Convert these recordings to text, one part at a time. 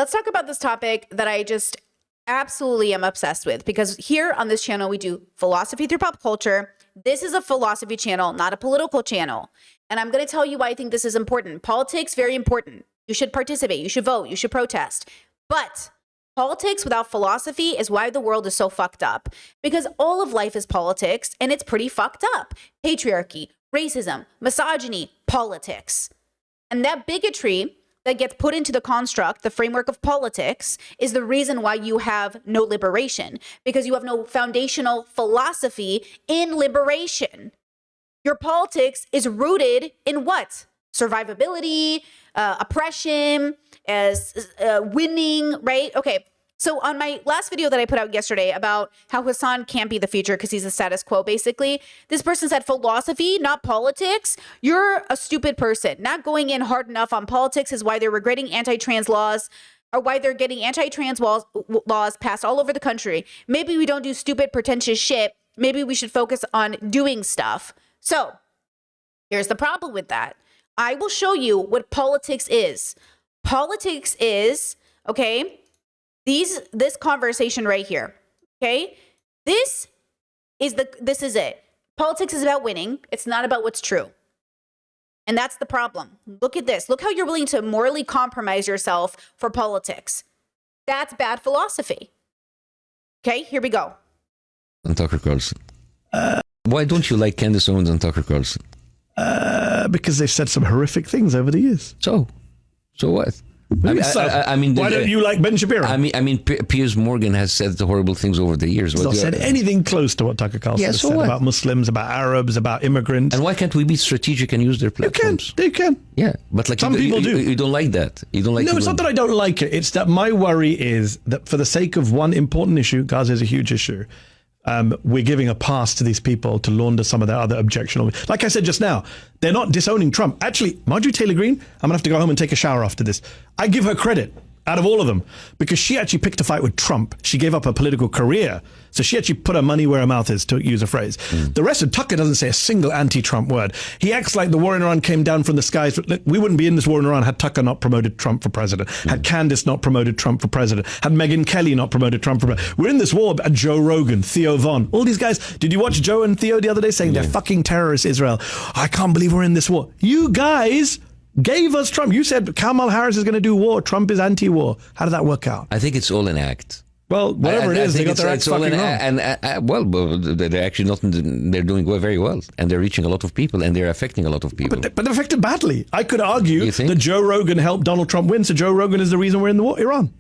let's talk about this topic that I just absolutely am obsessed with, because here on this channel, we do philosophy through pop culture. This is a philosophy channel, not a political channel. And I'm going to tell you why I think this is important. Politics, very important. You should participate. You should vote. You should protest. But politics without philosophy is why the world is so fucked up, because all of life is politics and it's pretty fucked up. Patriarchy, racism, misogyny, politics. And that bigotry that gets put into the construct, the framework of politics, is the reason why you have no liberation, because you have no foundational philosophy in liberation. Your politics is rooted in what? Survivability, oppression, winning, right? Okay. So on my last video that I put out yesterday about how Hasan can't be the future because he's the status quo, basically, this person said philosophy, not politics. You're a stupid person. Not going in hard enough on politics is why they're regretting anti-trans laws, or why they're getting anti-trans laws passed all over the country. Maybe we don't do stupid, pretentious shit. Maybe we should focus on doing stuff. So here's the problem with that. I will show you what politics is. Politics is, okay, this conversation right here, okay? This is it. Politics is about winning. It's not about what's true. And that's the problem. Look at this. Look how you're willing to morally compromise yourself for politics. That's bad philosophy. Okay, here we go. And Tucker Carlson. Why don't you like Candace Owens and Tucker Carlson? Because they've said some horrific things over the years. So what? I mean, why don't you like Ben Shapiro? I mean, Piers Morgan has said the horrible things over the years. He's not said anything close to what Tucker Carlson has said about Muslims, about Arabs, about immigrants. And why can't we be strategic and use their platforms? They can. Yeah, but like some people do. You don't like that. You don't like. No, it's not that I don't like it. It's that my worry is that for the sake of one important issue, Gaza is a huge issue. We're giving a pass to these people to launder some of their other objectionable. Like I said just now, they're not disowning Trump. Actually, Marjorie Taylor Greene, I'm going to have to go home and take a shower after this. I give her credit out of all of them because she actually picked a fight with Trump. She gave up her political career. So she actually put her money where her mouth is, to use a phrase. The rest of Tucker doesn't say a single anti-Trump word. He acts like the war in Iran came down from the skies. Look, we wouldn't be in this war in Iran had Tucker not promoted Trump for president, had Candace not promoted Trump for president, had Megyn Kelly not promoted Trump for president. We're in this war. Joe Rogan, Theo Von, all these guys. Did you watch Joe and Theo the other day saying they're fucking terrorists, Israel? I can't believe we're in this war. You guys gave us Trump. You said Kamala Harris is going to do war. Trump is anti-war. How did that work out? I think it's all an act. Well, whatever it is, they got their acts fucking wrong. Well, they're actually not. They're doing very well, and they're reaching a lot of people, and they're affecting a lot of people. But they're affected badly. I could argue that Joe Rogan helped Donald Trump win, so Joe Rogan is the reason we're in the war, Iran.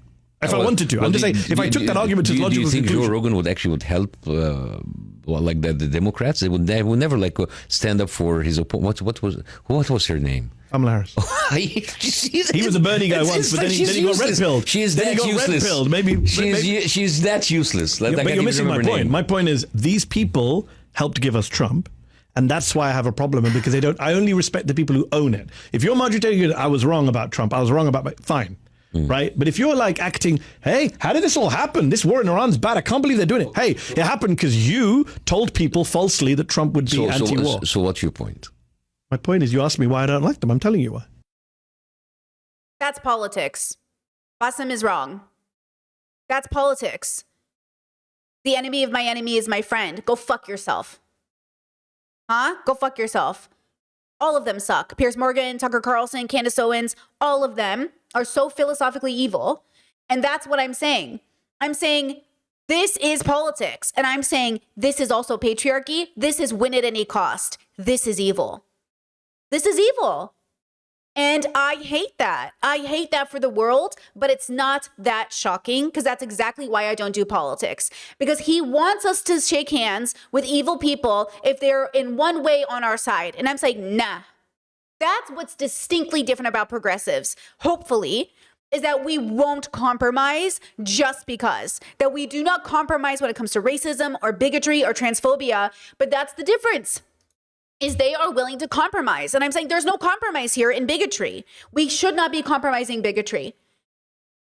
If I wanted to, I'm just saying. If I took that argument to its logical conclusion, do you think Joe Rogan would help? Like the Democrats, they would never like stand up for his opponent. What was her name? Kamala Harris. He was a Bernie guy once, but then he got red pilled. She is that useless. Maybe she's that useless. But you're missing my point. My point is these people helped give us Trump. And that's why I have a problem, because they don't. I only respect the people who own it. If you're Marjorie Taylor Greene, I was wrong about Trump. I was wrong about fine. Right? But if you're like acting, hey, how did this all happen? This war in Iran's bad. I can't believe they're doing it. Hey, it happened because you told people falsely that Trump would be anti-war. So what's your point? My point is, you asked me why I don't like them. I'm telling you why. That's politics. Bassem is wrong. That's politics. The enemy of my enemy is my friend. Go fuck yourself. Huh? Go fuck yourself. All of them suck. Piers Morgan, Tucker Carlson, Candace Owens, all of them are so philosophically evil. And that's what I'm saying. I'm saying this is politics. And I'm saying this is also patriarchy. This is win at any cost. This is evil. This is evil. And I hate that. I hate that for the world, but it's not that shocking, because that's exactly why I don't do politics. Because he wants us to shake hands with evil people if they're in one way on our side. And I'm saying, nah. That's what's distinctly different about progressives, hopefully, is that we won't compromise just because. That we do not compromise when it comes to racism or bigotry or transphobia, but that's the difference. Is they are willing to compromise. And I'm saying there's no compromise here in bigotry. We should not be compromising bigotry.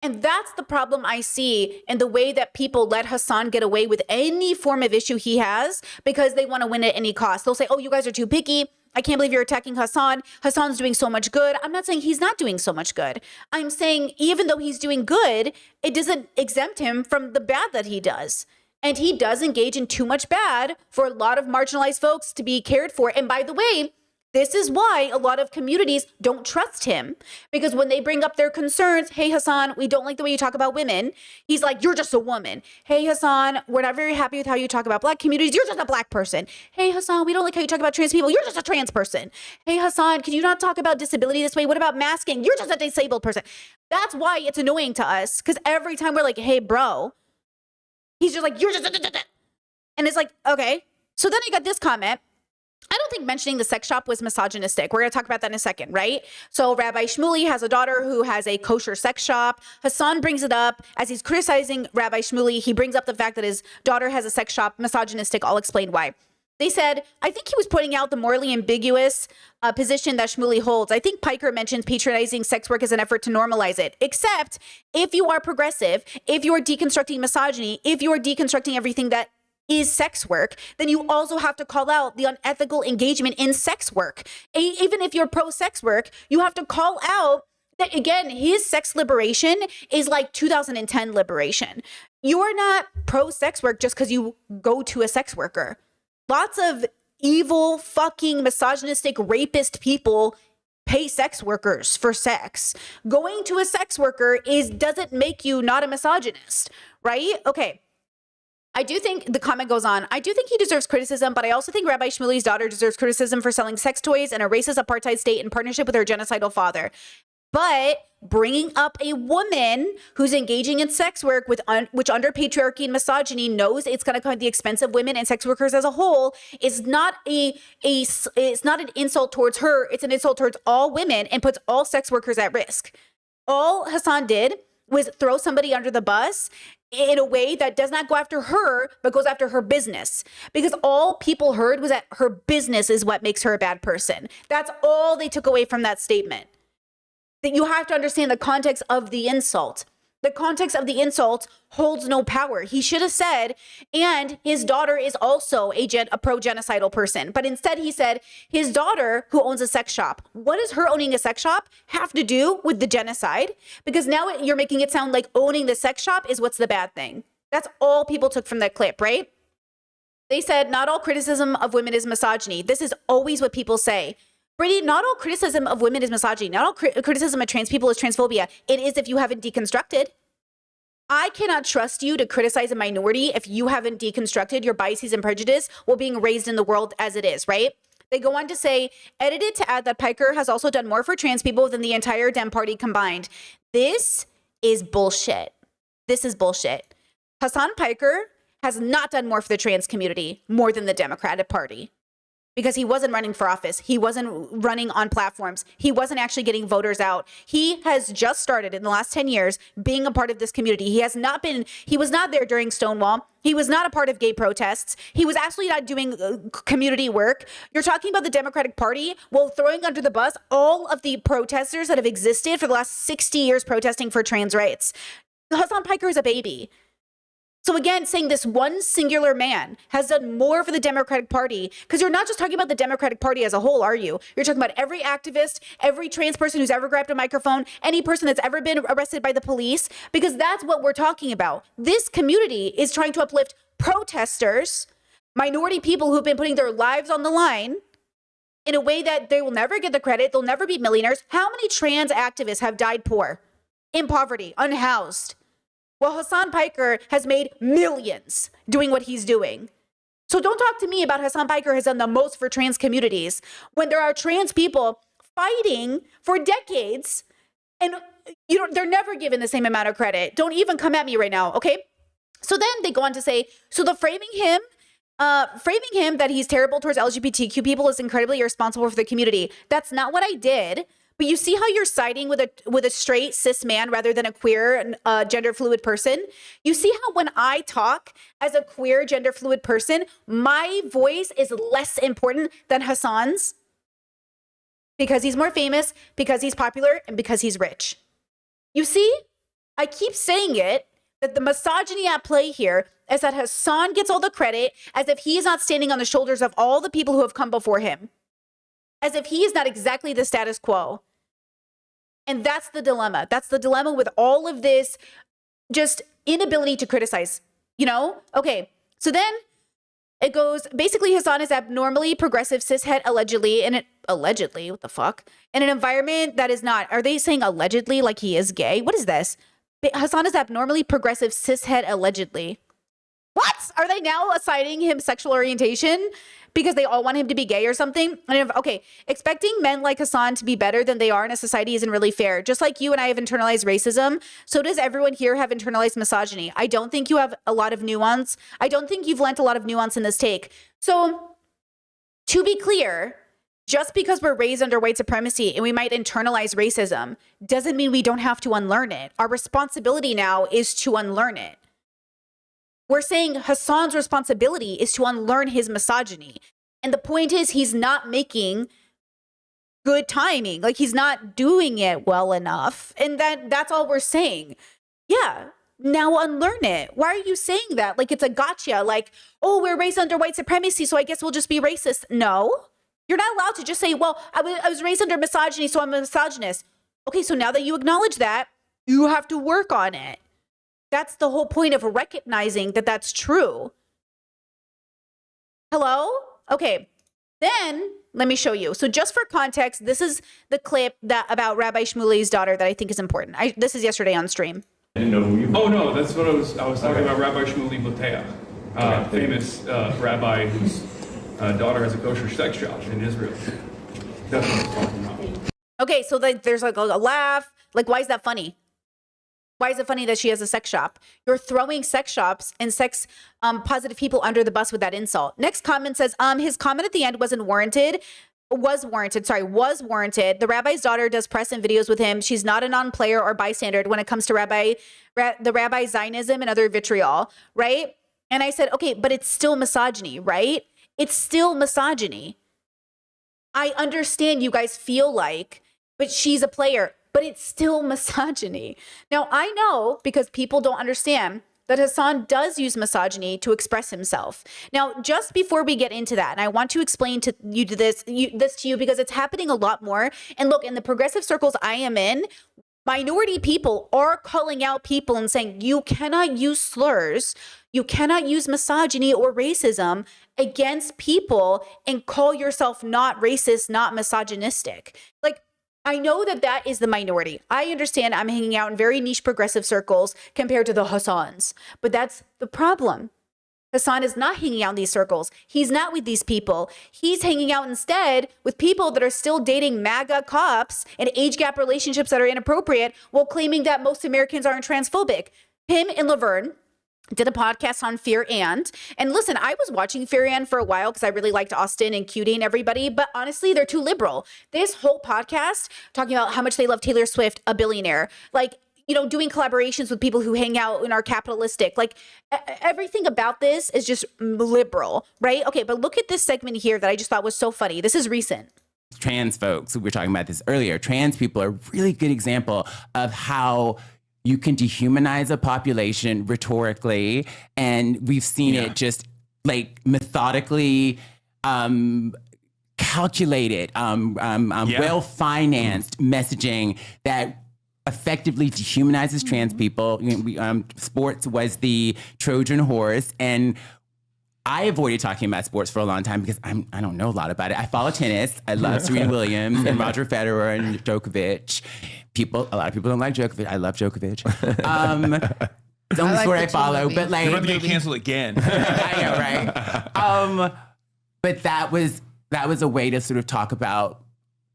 And that's the problem I see in the way that people let Hasan get away with any form of issue he has, because they want to win at any cost. They'll say, oh, you guys are too picky. I can't believe you're attacking Hasan. Hasan's doing so much good. I'm not saying he's not doing so much good. I'm saying even though he's doing good, it doesn't exempt him from the bad that he does. And he does engage in too much bad for a lot of marginalized folks to be cared for. And by the way, this is why a lot of communities don't trust him, because when they bring up their concerns, hey, Hasan, we don't like the way you talk about women. He's like, you're just a woman. Hey, Hasan, we're not very happy with how you talk about Black communities. You're just a Black person. Hey, Hasan, we don't like how you talk about trans people. You're just a trans person. Hey, Hasan, can you not talk about disability this way? What about masking? You're just a disabled person. That's why it's annoying to us, because every time we're like, hey, bro, he's just like, you're just and it's like, okay. So then I got this comment. I don't think mentioning the sex shop was misogynistic. We're going to talk about that in a second, right? So Rabbi Shmuley has a daughter who has a kosher sex shop. Hasan brings it up as he's criticizing Rabbi Shmuley. He brings up the fact that his daughter has a sex shop. Misogynistic. I'll explain why. They said, I think he was pointing out the morally ambiguous position that Shmuley holds. I think Piker mentions patronizing sex work as an effort to normalize it. Except if you are progressive, if you are deconstructing misogyny, if you are deconstructing everything that is sex work, then you also have to call out the unethical engagement in sex work. Even if you're pro-sex work, you have to call out that, again, his sex liberation is like 2010 liberation. You are not pro-sex work just because you go to a sex worker. Lots of evil, fucking, misogynistic, rapist people pay sex workers for sex. Going to a sex worker doesn't make you not a misogynist, right? Okay. I do think the comment goes on. I do think he deserves criticism, but I also think Rabbi Shmuley's daughter deserves criticism for selling sex toys in a racist apartheid state in partnership with her genocidal father. But bringing up a woman who's engaging in sex work which under patriarchy and misogyny knows it's going to come at the expense of women and sex workers as a whole is not it's not an insult towards her. It's an insult towards all women and puts all sex workers at risk. All Hasan did was throw somebody under the bus in a way that does not go after her, but goes after her business. Because all people heard was that her business is what makes her a bad person. That's all they took away from that statement. That you have to understand the context of the insult. The context of the insult holds no power. He should have said, and his daughter is also a pro-genocidal person. But instead he said, his daughter who owns a sex shop. What does her owning a sex shop have to do with the genocide? Because now you're making it sound like owning the sex shop is what's the bad thing. That's all people took from that clip, right? They said, not all criticism of women is misogyny. This is always what people say. Brittany, not all criticism of women is misogyny. Not all criticism of trans people is transphobia. It is if you haven't deconstructed. I cannot trust you to criticize a minority if you haven't deconstructed your biases and prejudice while being raised in the world as it is, right? They go on to say, edited to add that Piker has also done more for trans people than the entire Dem Party combined. This is bullshit. This is bullshit. Hasan Piker has not done more for the trans community more than the Democratic Party. Because he wasn't running for office. He wasn't running on platforms. He wasn't actually getting voters out. He has just started in the last 10 years being a part of this community. He was not there during Stonewall. He was not a part of gay protests. He was absolutely not doing community work. You're talking about the Democratic Party while throwing under the bus all of the protesters that have existed for the last 60 years protesting for trans rights. Hasan Piker is a baby. So again, saying this one singular man has done more for the Democratic Party, because you're not just talking about the Democratic Party as a whole, are you? You're talking about every activist, every trans person who's ever grabbed a microphone, any person that's ever been arrested by the police, because that's what we're talking about. This community is trying to uplift protesters, minority people who've been putting their lives on the line in a way that they will never get the credit. They'll never be millionaires. How many trans activists have died poor, in poverty, unhoused? Well, Hasan Piker has made millions doing what he's doing. So don't talk to me about Hasan Piker has done the most for trans communities when there are trans people fighting for decades and they're never given the same amount of credit. Don't even come at me right now, okay? So then they go on to say, so the framing him that he's terrible towards LGBTQ people is incredibly irresponsible for the community. That's not what I did. But you see how you're siding with a straight cis man rather than a queer gender fluid person? You see how when I talk as a queer gender fluid person, my voice is less important than Hasan's? Because he's more famous, because he's popular, and because he's rich. You see, I keep saying it, that the misogyny at play here is that Hasan gets all the credit as if he is not standing on the shoulders of all the people who have come before him. as if he is not exactly the status quo. And that's the dilemma. That's the dilemma with all of this just inability to criticize, you know? Okay, so then it goes, basically Hasan is abnormally progressive cishet allegedly, what the fuck? In an environment that is not, are they saying allegedly like he is gay? What is this? Hasan is abnormally progressive cishet allegedly. What? Are they now assigning him sexual orientation because they all want him to be gay or something? Okay, expecting men like Hasan to be better than they are in a society isn't really fair. Just like you and I have internalized racism, so does everyone here have internalized misogyny. I don't think you have a lot of nuance. I don't think you've lent a lot of nuance in this take. So, to be clear, just because we're raised under white supremacy and we might internalize racism doesn't mean we don't have to unlearn it. Our responsibility now is to unlearn it. We're saying Hasan's responsibility is to unlearn his misogyny. And the point is, he's not making good timing. Like, he's not doing it well enough. And that's all we're saying. Yeah, now unlearn it. Why are you saying that? Like, it's a gotcha. Like, oh, we're raised under white supremacy, so I guess we'll just be racist. No, you're not allowed to just say, well, I was raised under misogyny, so I'm a misogynist. Okay, so now that you acknowledge that, you have to work on it. That's the whole point of recognizing that that's true. Hello? Okay. Then let me show you. So just for context, this is the clip about Rabbi Shmuley's daughter that I think is important. This is yesterday on stream. I didn't know who you were. Oh no, that's what I was talking about. Rabbi Shmuley Boteach, famous rabbi whose daughter has a kosher sex shop in Israel. That's what I was talking about. Okay, so there's like a laugh. Like, why is that funny? Why is it funny that she has a sex shop? You're throwing sex shops and sex positive people under the bus with that insult. Next comment says, his comment at the end was warranted. The rabbi's daughter does press and videos with him. She's not a non-player or bystander when it comes to the rabbi Zionism and other vitriol, right? And I said, okay, but it's still misogyny, right? It's still misogyny. I understand you guys feel like, but she's a player. But it's still misogyny. Now, I know, because people don't understand, that Hasan does use misogyny to express himself. Now, just before we get into that, and I want to explain to you this to you because it's happening a lot more. And look, in the progressive circles I am in, minority people are calling out people and saying, you cannot use slurs, you cannot use misogyny or racism against people and call yourself not racist, not misogynistic. Like, I know that is the minority. I understand I'm hanging out in very niche progressive circles compared to the Hasans, but that's the problem. Hasan is not hanging out in these circles. He's not with these people. He's hanging out instead with people that are still dating MAGA cops and age gap relationships that are inappropriate while claiming that most Americans aren't transphobic. Him and Laverne did a podcast on Fear and listen, I was watching Fear and for a while because I really liked Austin and Cutie and everybody, but honestly, they're too liberal. This whole podcast talking about how much they love Taylor Swift, a billionaire, like, you know, doing collaborations with people who hang out and are capitalistic, like everything about this is just liberal, right? Okay, but look at this segment here that I just thought was so funny. This is recent. Trans folks, we were talking about this earlier, trans people are a really good example of how you can dehumanize a population rhetorically, and we've seen it just like methodically calculated, well-financed messaging that effectively dehumanizes trans people. Sports was the Trojan horse, and I avoided talking about sports for a long time because I don't know a lot about it. I follow tennis. I love Serena Williams and Roger Federer and Djokovic. A lot of people don't like Djokovic. I love Djokovic. It's the only sport I follow, but like You're about to get canceled again. I know, right? But that was a way to sort of talk about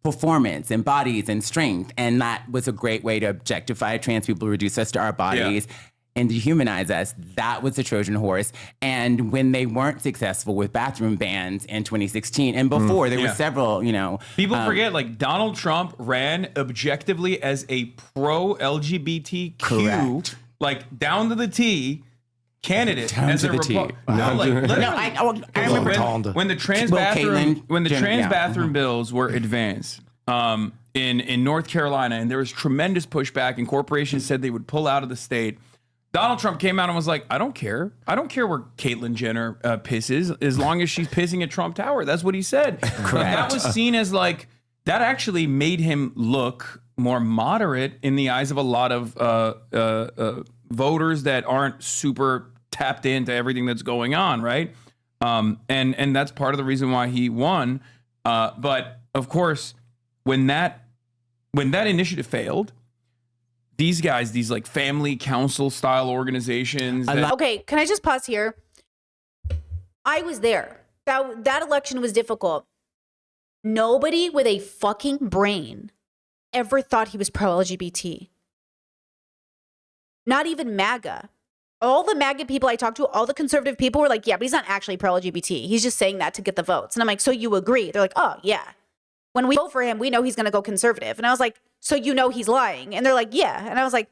performance and bodies and strength, and that was a great way to objectify trans people, reduce us to our bodies. Yeah. And dehumanize us. That was the Trojan horse. And when they weren't successful with bathroom bans in 2016 and before, there were several, People forget, like, Donald Trump ran objectively as a pro-LGBTQ, correct, like, down to the T candidate. Down as to a the T. I remember when the trans bathroom bills were advanced. In North Carolina, and there was tremendous pushback, and corporations said they would pull out of the state. Donald Trump came out and was like, I don't care. I don't care where Caitlyn Jenner pisses as long as she's pissing at Trump Tower. That's what he said. Correct. That was seen as like, that actually made him look more moderate in the eyes of a lot of voters that aren't super tapped into everything that's going on, right? And that's part of the reason why he won. But of course, when that initiative failed, these guys, these like family council style organizations. Okay, can I just pause here? I was there. That election was difficult. Nobody with a fucking brain ever thought he was pro-LGBT. Not even MAGA. All the MAGA people I talked to, all the conservative people were like, yeah, but he's not actually pro-LGBT. He's just saying that to get the votes. And I'm like, so you agree? They're like, oh, yeah. When we vote for him, we know he's going to go conservative. And I was like, so you know he's lying? And they're like, yeah. And I was like,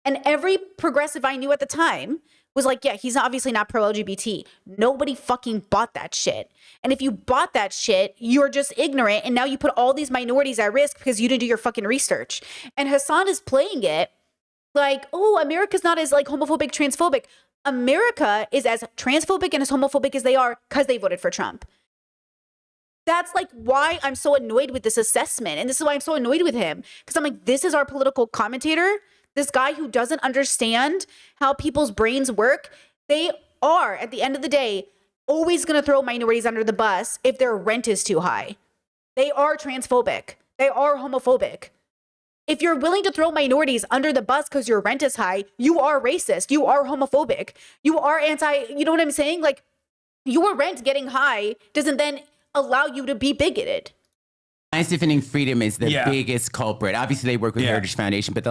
and every progressive I knew at the time was like, yeah, he's obviously not pro-LGBT. Nobody fucking bought that shit. And if you bought that shit, you're just ignorant. And now you put all these minorities at risk because you didn't do your fucking research. And Hasan is playing it like, oh, America's not as like homophobic, transphobic. America is as transphobic and as homophobic as they are because they voted for Trump. That's like why I'm so annoyed with this assessment. And this is why I'm so annoyed with him. Because I'm like, this is our political commentator. This guy who doesn't understand how people's brains work. They are, at the end of the day, always going to throw minorities under the bus if their rent is too high. They are transphobic. They are homophobic. If you're willing to throw minorities under the bus because your rent is high, you are racist. You are homophobic. You are you know what I'm saying? Like, your rent getting high doesn't then allow you to be bigoted. Alliance Defending Freedom is the biggest culprit. Obviously, they work with Heritage Foundation, but the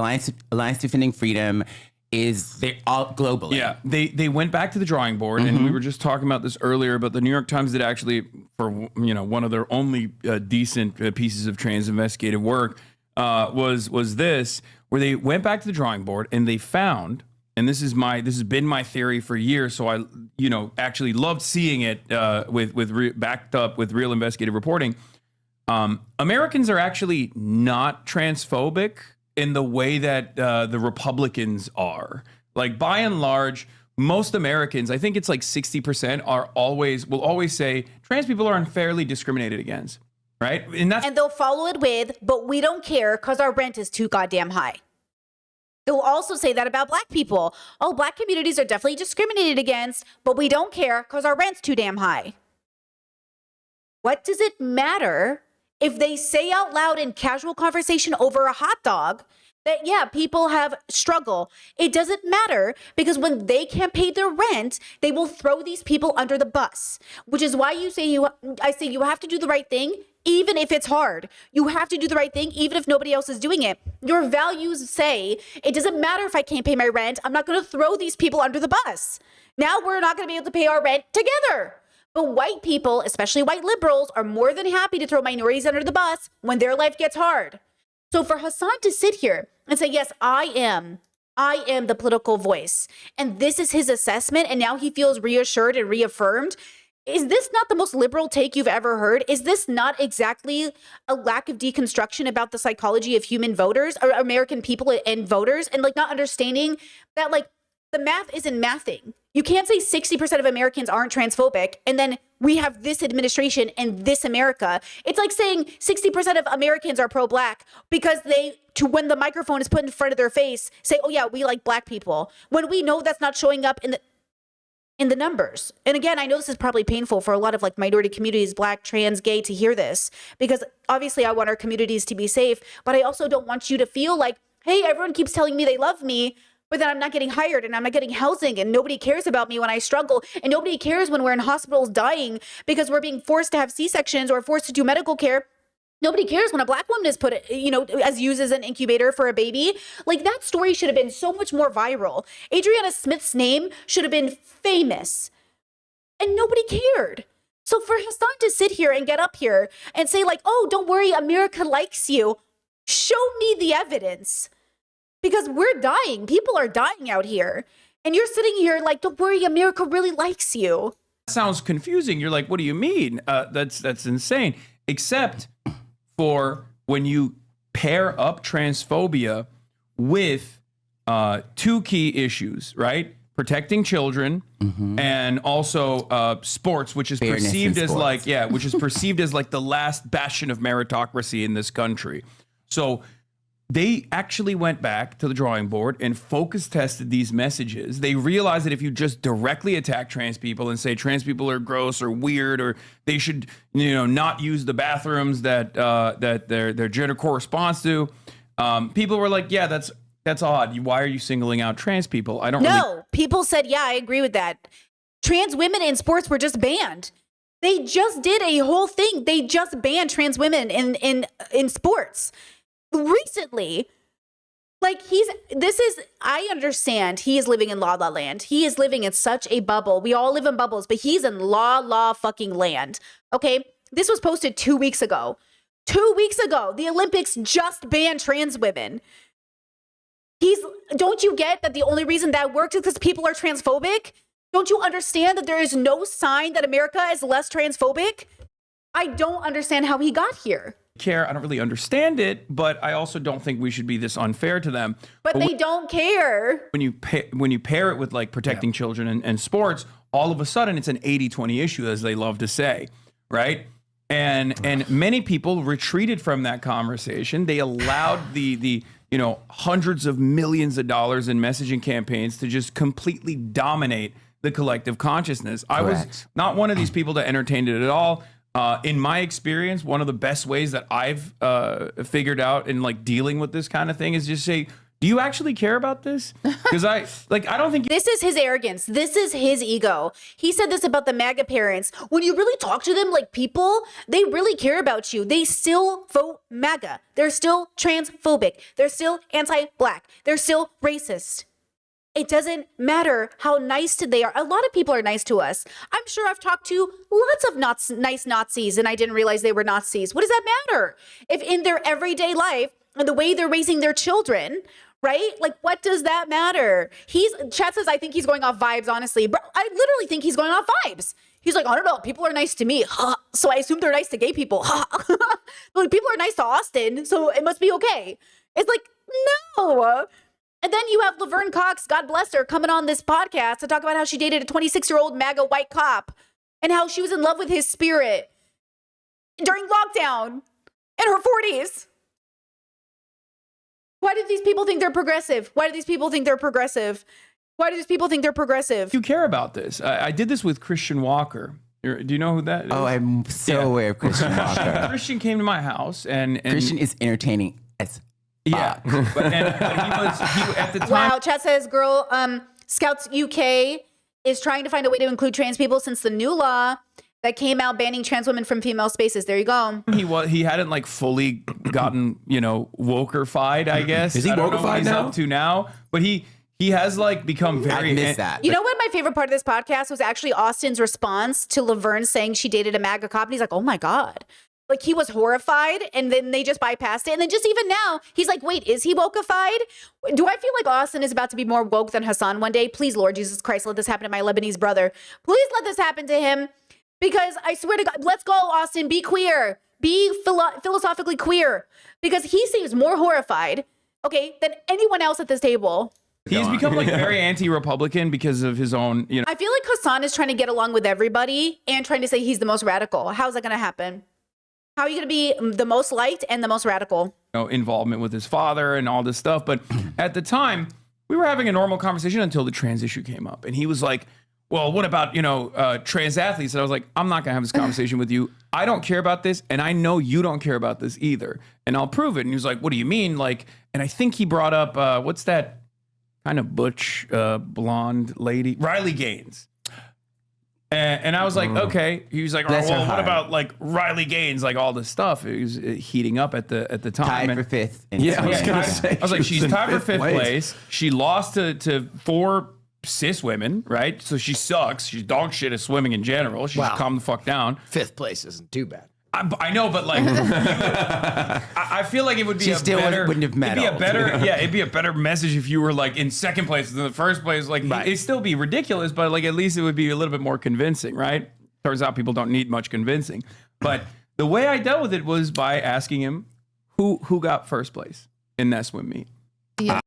Alliance Defending Freedom they're all globally. Yeah, they went back to the drawing board, and we were just talking about this earlier. But the New York Times did actually, for one of their only decent pieces of trans investigative work, was this, where they went back to the drawing board and they found. And this has been my theory for years. So I, actually loved seeing it backed up with real investigative reporting. Americans are actually not transphobic in the way that the Republicans are. Like, by and large, most Americans, I think it's like 60%, will always say trans people are unfairly discriminated against, right? And they'll follow it with, but we don't care because our rent is too goddamn high. They'll also say that about black people. Oh, black communities are definitely discriminated against, but we don't care because our rent's too damn high. What does it matter if they say out loud in casual conversation over a hot dog that, yeah, people have struggle? It doesn't matter, because when they can't pay their rent, they will throw these people under the bus, which is why I say you have to do the right thing. Even if it's hard, you have to do the right thing, even if nobody else is doing it. Your values say, it doesn't matter if I can't pay my rent. I'm not going to throw these people under the bus. Now we're not going to be able to pay our rent together. But white people, especially white liberals, are more than happy to throw minorities under the bus when their life gets hard. So for Hasan to sit here and say, yes, I am the political voice, and this is his assessment, and now he feels reassured and reaffirmed. Is this not the most liberal take you've ever heard? Is this not exactly a lack of deconstruction about the psychology of human voters or American people and voters, and like not understanding that like the math isn't mathing? You can't say 60% of Americans aren't transphobic and then we have this administration and this America. It's like saying 60% of Americans are pro-black because when the microphone is put in front of their face, say, oh yeah, we like black people, when we know that's not showing up in the numbers. And again, I know this is probably painful for a lot of like minority communities, black, trans, gay, to hear this, because obviously I want our communities to be safe, but I also don't want you to feel like, hey, everyone keeps telling me they love me, but then I'm not getting hired and I'm not getting housing and nobody cares about me when I struggle, and nobody cares when we're in hospitals dying because we're being forced to have C-sections or forced to do medical care. Nobody cares when a black woman is put, as used as an incubator for a baby. Like, that story should have been so much more viral. Adriana Smith's name should have been famous, and nobody cared. So for Hasan to sit here and get up here and say like, oh, don't worry, America likes you. Show me the evidence, because we're dying. People are dying out here. And you're sitting here like, don't worry, America really likes you. Sounds confusing. You're like, what do you mean? That's insane. Except for when you pair up transphobia with two key issues, right? Protecting children and also sports, which is Fairness in perceived as sports. like, which is perceived as like the last bastion of meritocracy in this country. So they actually went back to the drawing board and focus tested these messages. They realized that if you just directly attack trans people and say trans people are gross or weird, or they should, not use the bathrooms that their gender corresponds to, people were like, yeah, that's odd. Why are you singling out trans people? I don't really. People said, yeah, I agree with that. Trans women in sports were just banned. They just did a whole thing. They just banned trans women in sports recently. Like I understand he is living in la la land. He is living in such a bubble. We all live in bubbles, but he's in la fucking land. Okay. This was posted 2 weeks ago. 2 weeks ago, the Olympics just banned trans women. Don't you get that the only reason that works is because people are transphobic? Don't you understand that there is no sign that America is less transphobic? I don't understand how he got here. I don't really understand it, but I also don't think we should be this unfair to them. But they don't care. When you pair it with like protecting children and sports, all of a sudden it's an 80-20 issue, as they love to say, right? And many people retreated from that conversation. They allowed the hundreds of millions of dollars in messaging campaigns to just completely dominate the collective consciousness. I was not one of these people that entertained it at all. In my experience, one of the best ways that I've figured out in like dealing with this kind of thing is just say, do you actually care about this? Because I don't think this is his arrogance. This is his ego. He said this about the MAGA parents. When you really talk to them like people, they really care about you. They still vote MAGA. They're still transphobic. They're still anti-black. They're still racist. It doesn't matter how nice they are. A lot of people are nice to us. I'm sure I've talked to lots of nice Nazis and I didn't realize they were Nazis. What does that matter? If in their everyday life and the way they're raising their children, right? Like, what does that matter? Chat says, I think he's going off vibes, honestly. Bro, I literally think he's going off vibes. He's like, I don't know, people are nice to me. So I assume they're nice to gay people. Like, people are nice to Austin, so it must be okay. It's like, no. And then you have Laverne Cox, God bless her, coming on this podcast to talk about how she dated a 26-year-old MAGA white cop and how she was in love with his spirit during lockdown in her 40s. Why do these people think they're progressive? Why do these people think they're progressive? Why do these people think they're progressive? you care about this. I did this with Christian Walker. Do you know who that is? Oh, I'm so aware of Christian Walker. Christian came to my house and Christian is entertaining as yeah, but he at the time. Wow, chat says, girl, Scouts UK is trying to find a way to include trans people since the new law that came out banning trans women from female spaces. There you go. He hadn't like fully gotten, woker-fied, I guess. Is he I don't know what woker-fied he's now? up to now, but he has like become very. I missed that. You know what? My favorite part of this podcast was actually Austin's response to Laverne saying she dated a MAGA cop. And he's like, oh my God. Like, he was horrified, and then they just bypassed it. And then just even now, he's like, wait, is he wokeified? Do I feel like Austin is about to be more woke than Hasan one day? Please, Lord Jesus Christ, let this happen to my Lebanese brother. Please let this happen to him. Because I swear to God, let's go, Austin. Be queer. Be philosophically queer. Because he seems more horrified, okay, than anyone else at this table. He's become like very anti-Republican because of his own, I feel like Hasan is trying to get along with everybody and trying to say he's the most radical. How's that going to happen? How are you going to be the most liked and the most radical? involvement with his father and all this stuff. But at the time, we were having a normal conversation until the trans issue came up. And he was like, well, what about, trans athletes? And I was like, I'm not going to have this conversation with you. I don't care about this. And I know you don't care about this either. And I'll prove it. And he was like, what do you mean? And I think he brought up, what's that kind of butch, blonde lady? Riley Gaines. And I was like, okay. He was like, well, what about Riley Gaines, all this stuff? It was heating up at the time. Tied for fifth. I was going to say. I was like, she's in tied for fifth place. place. She lost to 4 cis women, right? So she sucks. She's dog shit at swimming in general. She should calm the fuck down. 5th place isn't too bad. I know, but I feel like it would be She still wouldn't have medaled. It'd be a better message if you were in second place than the first place. It'd still be ridiculous, but at least it would be a little bit more convincing, right? Turns out people don't need much convincing. But the way I dealt with it was by asking him who got first place in that swim meet.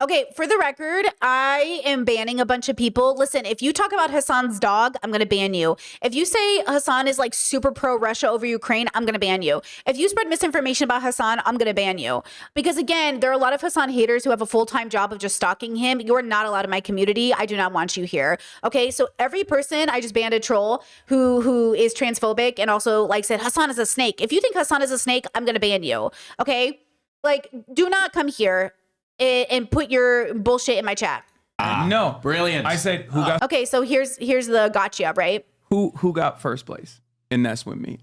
Okay, for the record, I am banning a bunch of people. Listen, if you talk about Hasan's dog, I'm going to ban you. If you say Hasan is like super pro Russia over Ukraine, I'm going to ban you. If you spread misinformation about Hasan, I'm going to ban you. Because again, there are a lot of Hasan haters who have a full-time job of just stalking him. You are not allowed in my community. I do not want you here. Okay, so every person, I just banned a troll who is transphobic and also like said Hasan is a snake. If you think Hasan is a snake, I'm going to ban you. Okay, like do not come here and put your bullshit in my chat. No. Brilliant. I said who got Okay, so here's the gotcha, right? who got first place in that swim meet?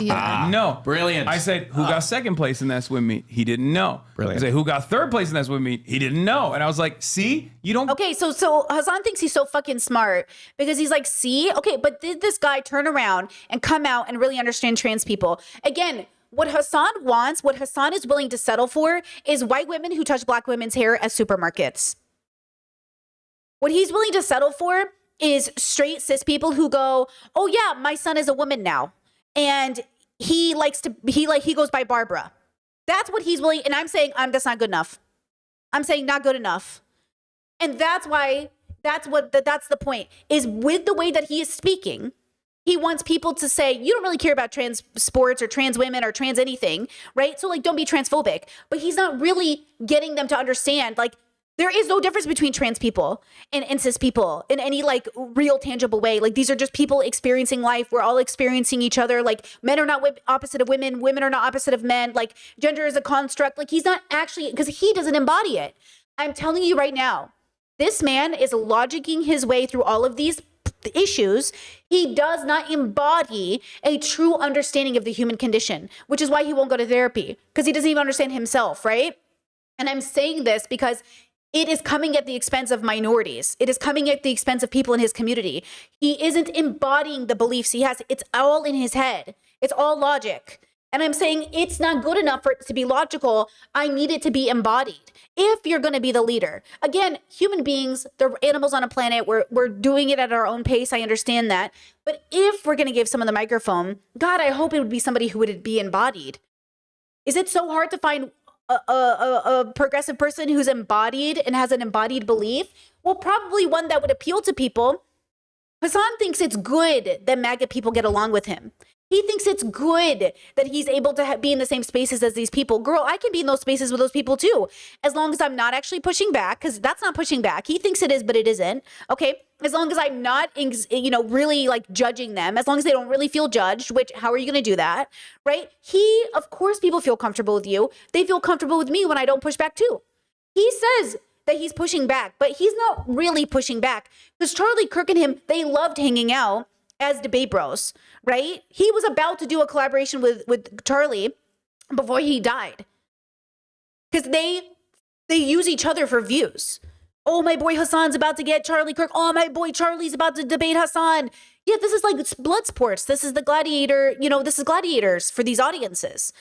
No. Brilliant. I said who got second place in that swim meet? He didn't know. Brilliant. I said who got third place in that swim meet? He didn't know. And I was like, see, you don't. Okay, so Hasan thinks he's so fucking smart because he's like, see, okay, but did this guy turn around and come out and really understand trans people? Again, what Hasan wants, what Hasan is willing to settle for is white women who touch black women's hair at supermarkets. What he's willing to settle for is straight cis people who go, oh yeah, my son is a woman now. And he goes by Barbara. That's what he's willing. And I'm saying, that's not good enough. I'm saying not good enough. And that's why, that's the point is with the way that he is speaking. He wants people to say, you don't really care about trans sports or trans women or trans anything, right? So like, don't be transphobic. But he's not really getting them to understand, like, there is no difference between trans people and cis people in any like real tangible way. Like these are just people experiencing life. We're all experiencing each other. Like men are not opposite of women. Women are not opposite of men. Like gender is a construct. Like he's not actually, because he doesn't embody it. I'm telling you right now, this man is logicking his way through all of these issues. He does not embody a true understanding of the human condition, which is why he won't go to therapy, because he doesn't even understand himself, right? And I'm saying this because it is coming at the expense of minorities. It is coming at the expense of people in his community. He isn't embodying the beliefs he has. It's all in his head. It's all logic. And I'm saying it's not good enough for it to be logical. I need it to be embodied. If you're going to be the leader, again, human beings, they're animals on a planet. We're doing it at our own pace. I understand that. But if we're going to give someone the microphone, God, I hope it would be somebody who would be embodied. Is it so hard to find a progressive person who's embodied and has an embodied belief? Well, probably one that would appeal to people. Hasan thinks it's good that MAGA people get along with him. He thinks it's good that he's able to be in the same spaces as these people. Girl, I can be in those spaces with those people too, as long as I'm not actually pushing back, because that's not pushing back. He thinks it is, but it isn't. Okay, as long as I'm not, really like judging them, as long as they don't really feel judged. Which, how are you going to do that, right? Of course, people feel comfortable with you. They feel comfortable with me when I don't push back too. He says that he's pushing back, but he's not really pushing back, because Charlie Kirk and him, they loved hanging out as debate bros, right? He was about to do a collaboration with Charlie before he died, because they use each other for views. Oh, my boy Hasan's about to get Charlie Kirk. Oh, my boy Charlie's about to debate Hasan. Yeah, this is like blood sports. This is the gladiator, this is gladiators for these audiences.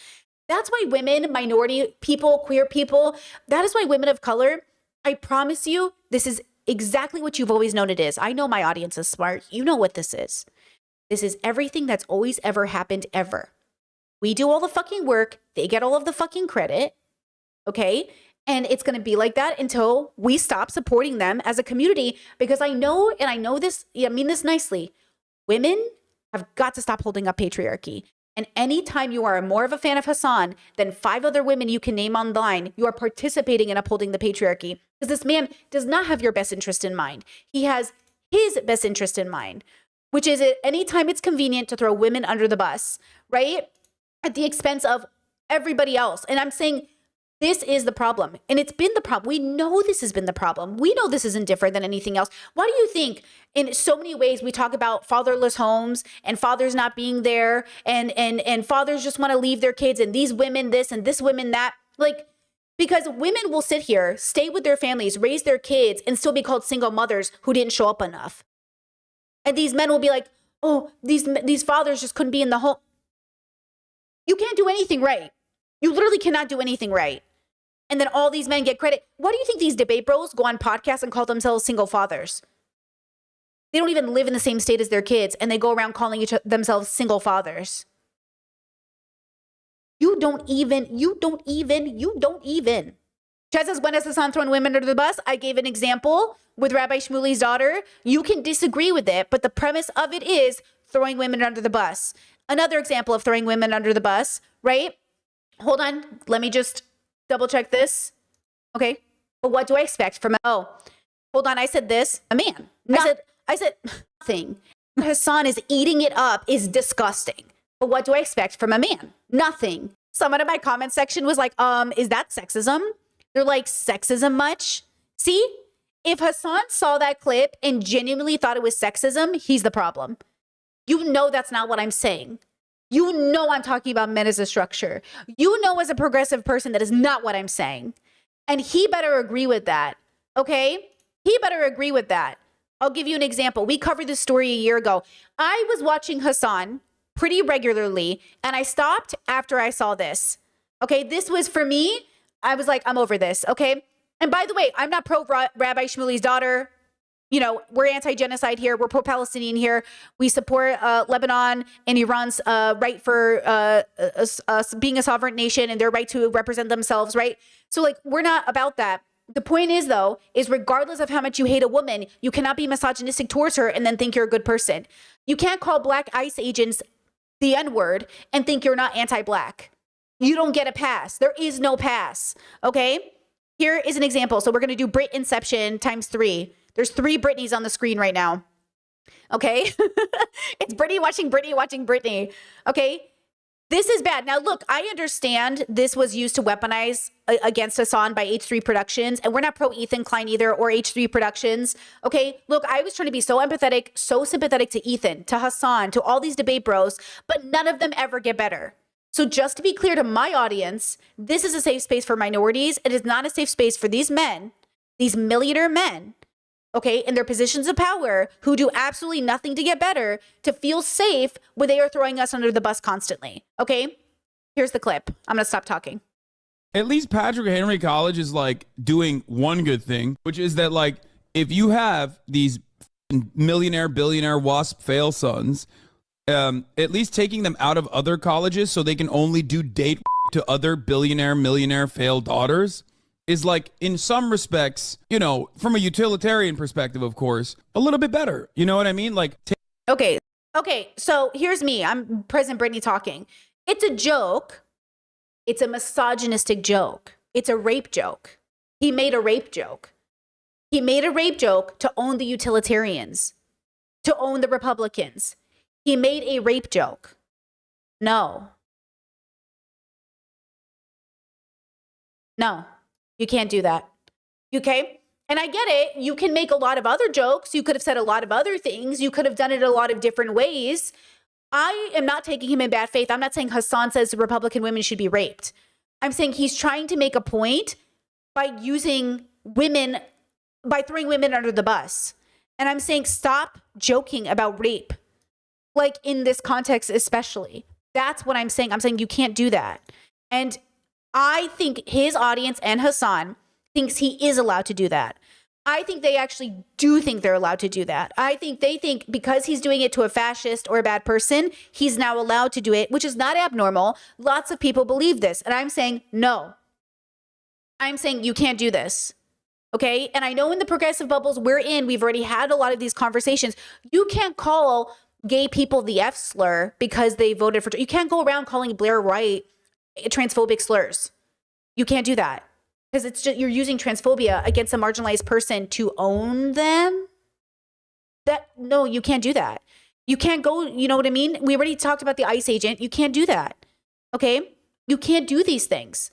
That's why women, minority people, queer people, that is why women of color, I promise you, this is exactly what you've always known it is. I know my audience is smart. You know what this is. This is everything that's always ever happened ever. We do all the fucking work. They get all of the fucking credit. Okay? And it's going to be like that until we stop supporting them as a community, because I know, and I know this, I mean this nicely, women have got to stop holding up patriarchy. And anytime you are more of a fan of Hasan than 5 other women you can name online, you are participating in upholding the patriarchy. Because this man does not have your best interest in mind. He has his best interest in mind, which is at any time it's convenient to throw women under the bus, right? At the expense of everybody else. And I'm saying this is the problem. And it's been the problem. We know this has been the problem. We know this isn't different than anything else. Why do you think in so many ways we talk about fatherless homes and fathers not being there and fathers just want to leave their kids and these women this and this women that? Like, because women will sit here, stay with their families, raise their kids, and still be called single mothers who didn't show up enough. And these men will be like, oh, these fathers just couldn't be in the home. You can't do anything right. You literally cannot do anything right. And then all these men get credit. Why do you think these debate bros go on podcasts and call themselves single fathers? They don't even live in the same state as their kids, and they go around calling themselves single fathers. You don't even. Chad says, when has Hasan thrown women under the bus? I gave an example with Rabbi Shmuli's daughter. You can disagree with it, but the premise of it is throwing women under the bus. Another example of throwing women under the bus, right? Hold on. Let me just double check this. Okay. But what do I expect from, hold on. I said this, a man. I said nothing. Hasan is eating it up is disgusting. But what do I expect from a man? Nothing. Someone in my comment section was like, is that sexism? They're like, sexism much? See, if Hasan saw that clip and genuinely thought it was sexism, he's the problem. You know that's not what I'm saying. You know I'm talking about men as a structure. You know as a progressive person that is not what I'm saying. And he better agree with that, okay? He better agree with that. I'll give you an example. We covered this story a year ago. I was watching Hasan pretty regularly, and I stopped after I saw this. Okay, this was for me. I was like, I'm over this, okay? And by the way, I'm not pro-Rabbi Shmuli's daughter. You know, we're anti-genocide here. We're pro-Palestinian here. We support Lebanon and Iran's right for being a sovereign nation and their right to represent themselves, right? So, like, we're not about that. The point is, though, is regardless of how much you hate a woman, you cannot be misogynistic towards her and then think you're a good person. You can't call black ICE agents the N-word and think you're not anti-black. You don't get a pass. There is no pass, okay? Here is an example. So we're going to do Brit Inception times 3. There's 3 Britneys on the screen right now, okay? It's Brittany watching Brittany, okay? This is bad. Now, look, I understand this was used to weaponize against Hasan by H3 Productions, and we're not pro Ethan Klein either or H3 Productions. Okay, look, I was trying to be so empathetic, so sympathetic to Ethan, to Hasan, to all these debate bros, but none of them ever get better. So just to be clear to my audience, this is a safe space for minorities. It is not a safe space for these men, these millionaire men, okay, in their positions of power who do absolutely nothing to get better, to feel safe when they are throwing us under the bus constantly, okay? Here's the clip. I'm gonna stop talking. At least Patrick Henry College is like doing one good thing, which is that like if you have these millionaire, billionaire, WASP fail sons, at least taking them out of other colleges so they can only do date to other billionaire, millionaire failed daughters is like, in some respects, you know, from a utilitarian perspective, of course, a little bit better. You know what I mean? Like, Okay, so here's me. I'm President Brittany talking. It's a joke. It's a misogynistic joke. It's a rape joke. He made a rape joke. He made a rape joke to own the utilitarians, to own the Republicans. He made a rape joke. No, you can't do that. Okay? And I get it. You can make a lot of other jokes. You could have said a lot of other things. You could have done it a lot of different ways. I am not taking him in bad faith. I'm not saying Hasan says Republican women should be raped. I'm saying he's trying to make a point by using women, by throwing women under the bus. And I'm saying stop joking about rape, like in this context especially. That's what I'm saying. I'm saying you can't do that. And I think his audience and Hasan thinks he is allowed to do that. I think they actually do think they're allowed to do that. I think they think because he's doing it to a fascist or a bad person, he's now allowed to do it, which is not abnormal. Lots of people believe this. And I'm saying, no. I'm saying you can't do this. Okay? And I know in the progressive bubbles we're in, we've already had a lot of these conversations. You can't call gay people the F slur because they voted for, you can't go around calling Blair White transphobic slurs. You can't do that because it's just, you're using transphobia against a marginalized person to own them. No, you can't do that. You can't go, you know what I mean? We already talked about the ICE agent. You can't do that. Okay? You can't do these things.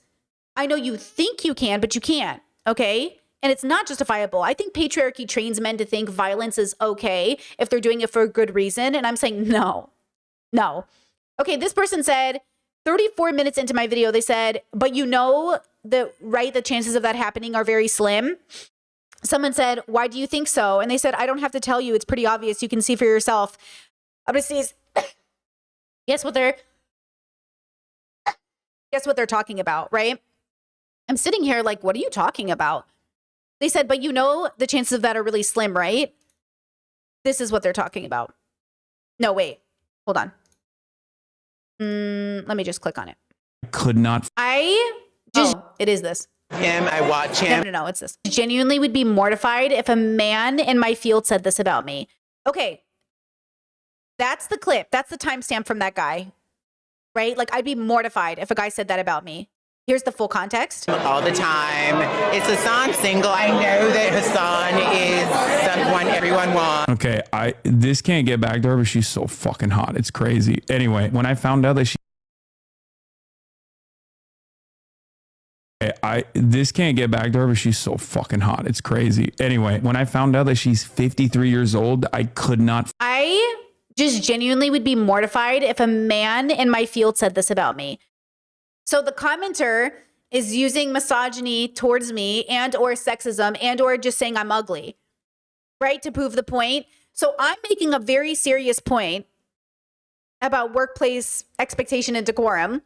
I know you think you can, but you can't. Okay? And it's not justifiable. I think patriarchy trains men to think violence is okay if they're doing it for a good reason. And I'm saying, no. Okay, this person said, 34 minutes into my video, they said, but you know, the chances of that happening are very slim. Someone said, why do you think so? And they said, I don't have to tell you. It's pretty obvious. You can see for yourself. I'm going to see, guess what they're talking about, right? I'm sitting here like, what are you talking about? They said, but you know, the chances of that are really slim, right? This is what they're talking about. No, wait, hold on. Let me just click on it. could not. It is this. him. I watch him. No, it's this. Genuinely would be mortified if a man in my field said this about me. Okay. That's the clip. That's the timestamp from that guy, right? Like, I'd be mortified if a guy said that about me. Here's the full context. All the time. It's Hasan single. I know that Hasan is someone everyone wants. Okay, this can't get back to her, but she's so fucking hot. It's crazy. Anyway, when I found out that this can't get back to her, but she's so fucking hot. It's crazy. Anyway, when I found out that she's 53 years old, I could not. I just genuinely would be mortified if a man in my field said this about me. So the commenter is using misogyny towards me and or sexism and or just saying I'm ugly, right? To prove the point. So I'm making a very serious point about workplace expectation and decorum.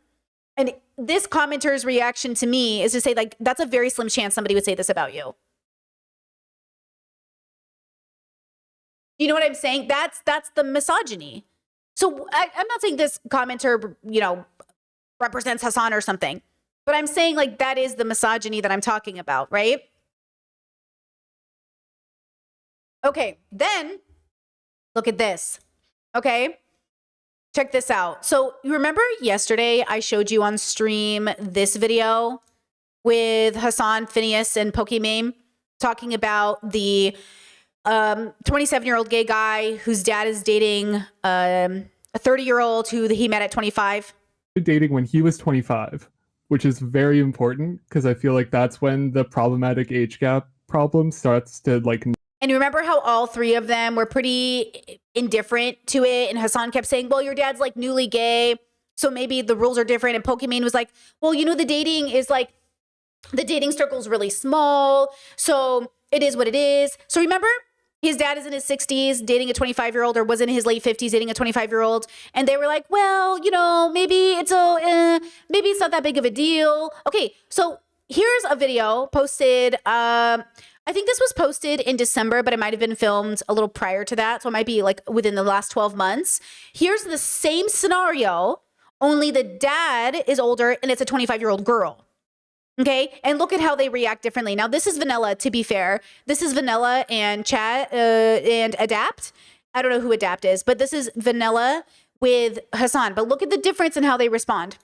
And this commenter's reaction to me is to say, like, that's a very slim chance somebody would say this about you. You know what I'm saying? That's the misogyny. So I'm not saying this commenter, represents Hasan or something, but I'm saying, like, that is the misogyny that I'm talking about, right? Okay, then look at this. Okay, check this out. So you remember yesterday I showed you on stream this video with Hasan, Phineas, and Pokimane talking about the 27-year-old gay guy whose dad is dating a 30-year-old who he met at 25. Dating when he was 25, which is very important because I feel like that's when the problematic age gap problem starts to like. And you remember how all three of them were pretty indifferent to it, and Hasan kept saying, well, your dad's like newly gay, so maybe the rules are different. And Pokimane was like, well, the dating is like, the dating circle's really small, so it is what it is. So remember, his dad is in his 60s dating a 25-year-old, or was in his late 50s dating a 25-year-old. And they were like, well, maybe it's not that big of a deal. Okay, so here's a video posted. I think this was posted in December, but it might have been filmed a little prior to that. So it might be like within the last 12 months. Here's the same scenario, only the dad is older and it's a 25-year-old girl. Okay, and look at how they react differently. Now, this is vanilla, to be fair. This is vanilla and chat and adapt. I don't know who adapt is, but this is vanilla with Hasan. But look at the difference in how they respond.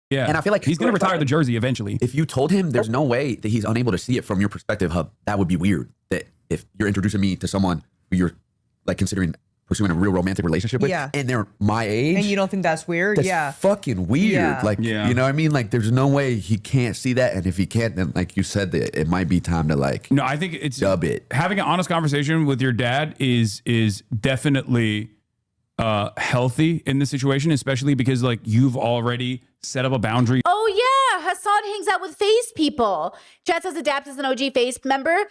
Yeah, And I feel like he's going to retire the jersey eventually. if you told him there's no way that he's unable to see it from your perspective, Hub, that would be weird. That if you're introducing me to someone who you're like considering pursuing a real romantic relationship with, Yeah. and they're my age, And you don't think that's weird? that's Yeah. fucking weird. Yeah. Like, Yeah. you know what I mean? Like, there's no way he can't see that. And if he can't, then like you said, that it might be time to like No, I think it's dub it. having an honest conversation with your dad is definitely healthy in this situation, especially because like you've already set up a boundary. Oh, yeah, Hasan hangs out with face people. Chat says adapt is an OG face member.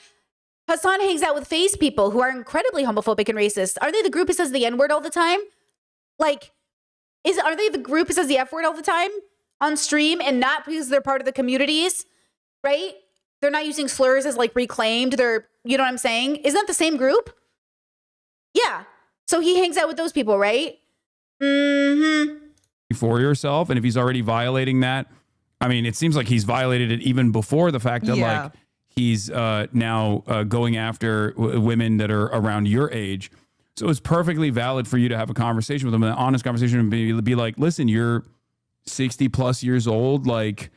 Hasan hangs out with face people who are incredibly homophobic and racist. Are they the group who says the N-word all the time? Like, are they the group who says the F-word all the time on stream, and not because they're part of the communities, right? They're not using slurs as like reclaimed. They're, you know what I'm saying? Isn't that the same group? Yeah. So he hangs out with those people, right? Mm-hmm. For yourself, and if he's already violating that, I mean, it seems like he's violated it even before the fact that Yeah. like he's now going after women that are around your age. So it's perfectly valid for you to have a conversation with him, an honest conversation, and be like, listen, you're 60 plus years old. Like,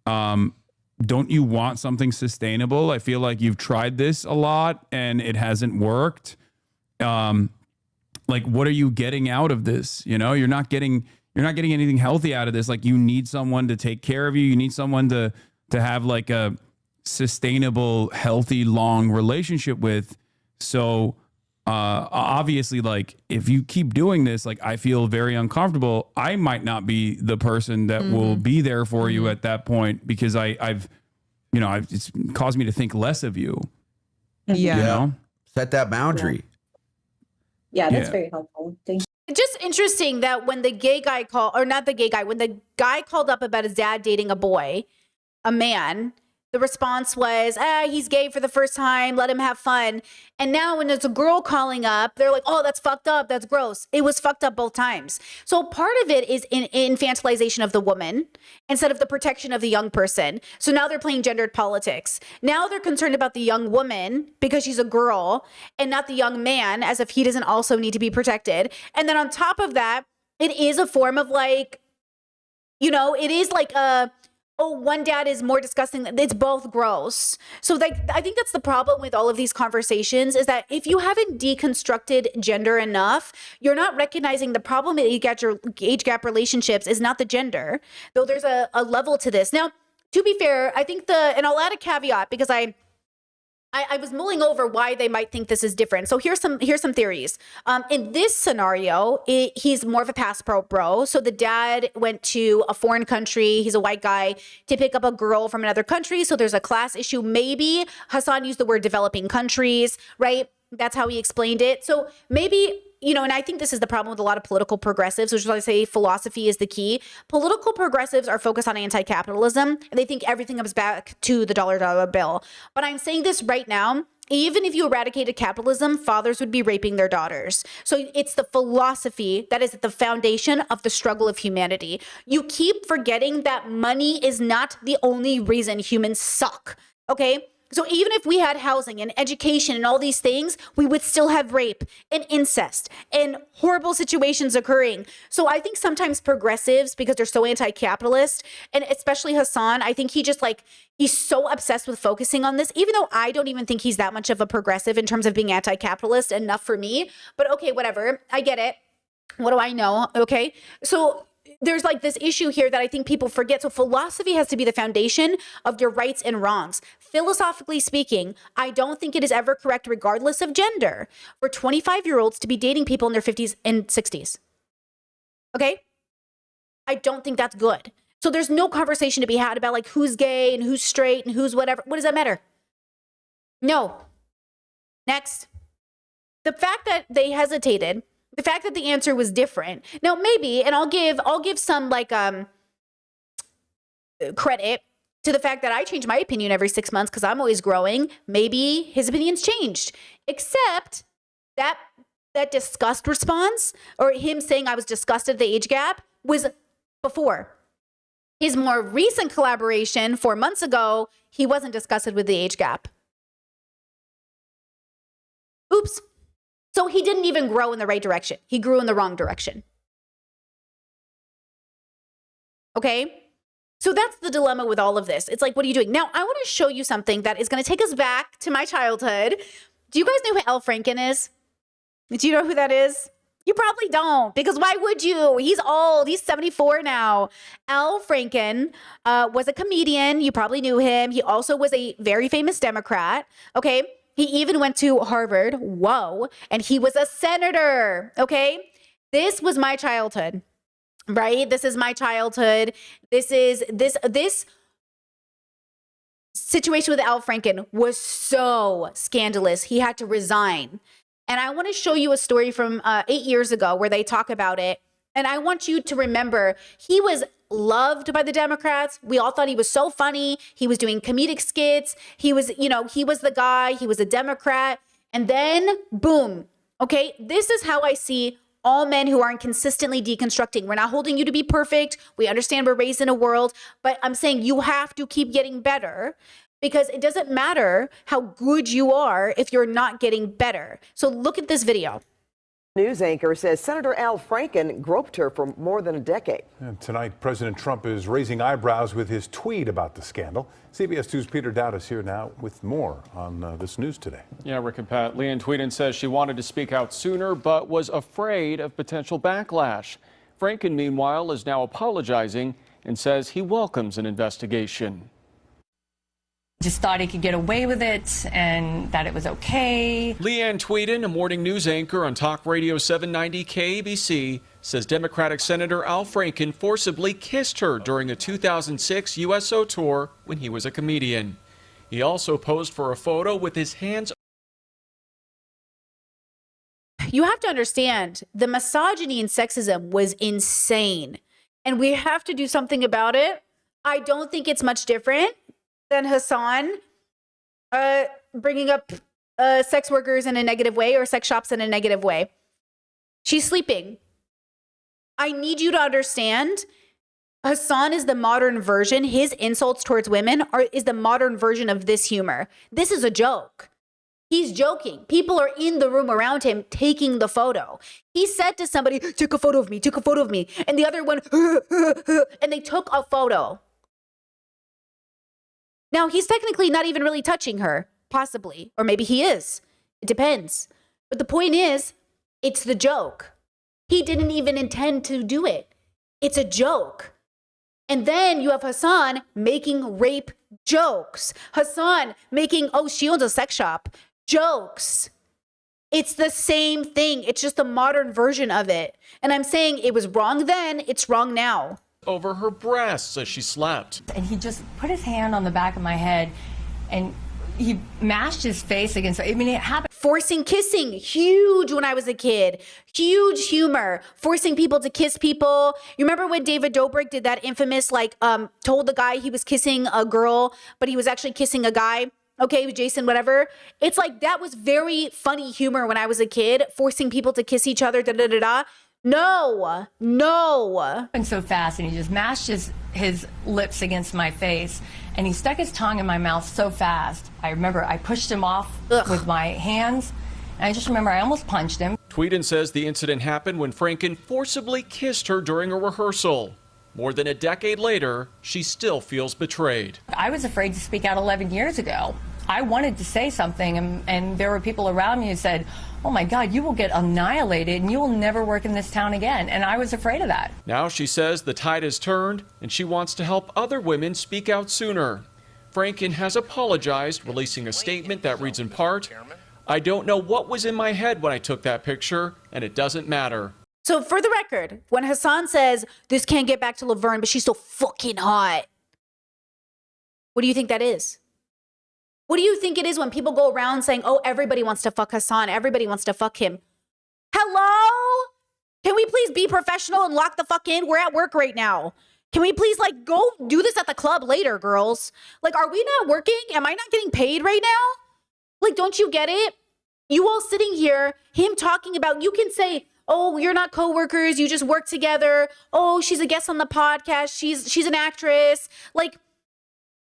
don't you want something sustainable? I feel like you've tried this a lot and it hasn't worked. Like, what are you getting out of this? You're not getting anything healthy out of this. Like, you need someone to take care of you. You need someone to have like a sustainable, healthy, long relationship with. So obviously, like, if you keep doing this, like, I feel very uncomfortable. I might not be the person that will be there for you at that point, because I've it's caused me to think less of you. Yeah. You know? Set that boundary. Yeah, that's Yeah. very helpful. Thank you. It's just interesting that when the gay guy when the guy called up about his dad dating a man, the response was, he's gay for the first time, let him have fun. And now when there's a girl calling up, they're like, oh, that's fucked up, that's gross. It was fucked up both times. So part of it is infantilization of the woman instead of the protection of the young person. So now they're playing gendered politics. Now they're concerned about the young woman because she's a girl and not the young man, as if he doesn't also need to be protected. And then on top of that, it is a form of like, you know, it is like one dad is more disgusting. It's both gross. So like, I think that's the problem with all of these conversations, is that if you haven't deconstructed gender enough, you're not recognizing the problem with age gap relationships is not the gender, though there's a level to this. Now, to be fair, I think and I'll add a caveat because I was mulling over why they might think this is different. So here's some theories. In this scenario, he's more of a pass bro. So the dad went to a foreign country. He's a white guy to pick up a girl from another country. So there's a class issue. Maybe Hasan used the word developing countries, right? That's how he explained it. So maybe, you know, and I think this is the problem with a lot of political progressives, which is why I say philosophy is the key. Political progressives are focused on anti-capitalism, and they think everything comes back to the dollar bill. But I'm saying this right now, even if you eradicated capitalism, fathers would be raping their daughters. So it's the philosophy that is at the foundation of the struggle of humanity. You keep forgetting that money is not the only reason humans suck, okay? So even if we had housing and education and all these things, we would still have rape and incest and horrible situations occurring. So I think sometimes progressives, because they're so anti-capitalist, and especially Hasan, I think he's so obsessed with focusing on this, even though I don't even think he's that much of a progressive in terms of being anti-capitalist enough for me. But okay, whatever. I get it. What do I know? Okay. So there's like this issue here that I think people forget. So philosophy has to be the foundation of your rights and wrongs. Philosophically speaking, I don't think it is ever correct, regardless of gender, for 25-year-olds to be dating people in their 50s and 60s. Okay? I don't think that's good. So there's no conversation to be had about like who's gay and who's straight and who's whatever. What does that matter? No. Next. The fact that they hesitated, the fact that the answer was different. Now, maybe, and I'll give some like credit to the fact that I change my opinion every 6 months because I'm always growing. Maybe his opinion's changed, except that disgust response, or him saying I was disgusted at the age gap, was before. His more recent collaboration 4 months ago, he wasn't disgusted with the age gap. Oops. So he didn't even grow in the right direction. He grew in the wrong direction. Okay? So that's the dilemma with all of this. It's like, what are you doing? Now, I want to show you something that is going to take us back to my childhood. Do you guys know who Al Franken is? Do you know who that is? You probably don't, because why would you? He's old. He's 74 now. Al Franken was a comedian. You probably knew him. He also was a very famous Democrat. Okay? He even went to Harvard. Whoa. And he was a senator. Okay? This was my childhood, right? This is my childhood. This situation with Al Franken was so scandalous. He had to resign. And I want to show you a story from 8 years ago where they talk about it. And I want you to remember, he was loved by the Democrats. We all thought he was so funny. He was doing comedic skits. He was the guy. He was a Democrat. And then, boom. Okay, this is how I see all men who aren't consistently deconstructing. We're not holding you to be perfect. We understand we're raised in a world, but I'm saying you have to keep getting better, because it doesn't matter how good you are if you're not getting better. So look at this video. News anchor says Senator Al Franken groped her for more than a decade. And tonight, President Trump is raising eyebrows with his tweet about the scandal. CBS 2's Peter Dowd is here now with more on this news today. Yeah, Rick and Pat. Leanne Tweeden says she wanted to speak out sooner, but was afraid of potential backlash. Franken, meanwhile, is now apologizing and says he welcomes an investigation. Just thought he could get away with it and that it was okay. Leanne Tweeden, a morning news anchor on Talk Radio 790 KABC, says Democratic Senator Al Franken forcibly kissed her during a 2006 USO tour when he was a comedian. He also posed for a photo with his hands. You have to understand, the misogyny and sexism was insane, and we have to do something about it. I don't think it's much different than Hasan bringing up sex workers in a negative way or sex shops in a negative way. She's sleeping. I need you to understand, Hasan is the modern version. His insults towards women is the modern version of this humor. This is a joke. He's joking. People are in the room around him taking the photo. He said to somebody, took a photo of me, took a photo of me. And the other one, and they took a photo. Now, he's technically not even really touching her, possibly. Or maybe he is. It depends. But the point is, it's the joke. He didn't even intend to do it. It's a joke. And then you have Hasan making rape jokes. Hasan making, oh, she owns a sex shop jokes. It's the same thing. It's just a modern version of it. And I'm saying it was wrong then, it's wrong now. Over her breasts as she slept. And he just put his hand on the back of my head and he mashed his face against, I mean, it happened. Forcing kissing, huge when I was a kid. Huge humor. Forcing people to kiss people. You remember when David Dobrik did that infamous, told the guy he was kissing a girl, but he was actually kissing a guy? Okay, Jason, whatever. It's like, that was very funny humor when I was a kid, forcing people to kiss each other, da-da-da-da. No. And so fast, and he just mashed his lips against my face, and he stuck his tongue in my mouth so fast. I remember I pushed him off with my hands, and I just remember I almost punched him. Tweeden says the incident happened when Franken forcibly kissed her during a rehearsal. More than a decade later, she still feels betrayed. I was afraid to speak out 11 years ago. I wanted to say something, and there were people around me who said, oh my God, you will get annihilated and you will never work in this town again. And I was afraid of that. Now she says the tide has turned and she wants to help other women speak out sooner. Franken has apologized, releasing a statement that reads in part, I don't know what was in my head when I took that picture, and it doesn't matter. So for the record, when Hasan says, this can't get back to Laverne, but she's so fucking hot, what do you think that is? What do you think it is when people go around saying, oh, everybody wants to fuck Hasan, everybody wants to fuck him? Hello? Can we please be professional and lock the fuck in? We're at work right now. Can we please go do this at the club later, girls? Are we not working? Am I not getting paid right now? Don't you get it? You all sitting here, him talking about, you can say, oh, you're not coworkers, you just work together. Oh, she's a guest on the podcast. She's an actress.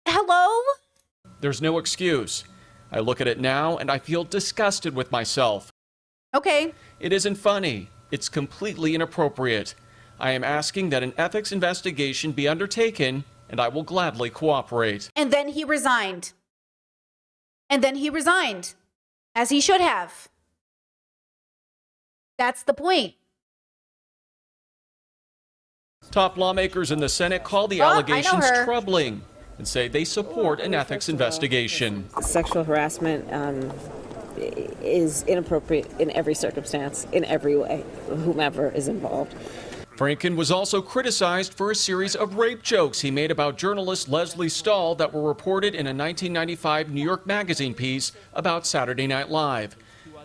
Hello? There's no excuse. I look at it now and I feel disgusted with myself. Okay. It isn't funny. It's completely inappropriate. I am asking that an ethics investigation be undertaken, and I will gladly cooperate. And then he resigned. As he should have. That's the point. Top lawmakers in the Senate call the allegations troubling and say they support an ethics investigation. Sexual harassment is inappropriate in every circumstance, in every way, whomever is involved. Franken was also criticized for a series of rape jokes he made about journalist Leslie Stahl that were reported in a 1995 New York Magazine piece about Saturday Night Live.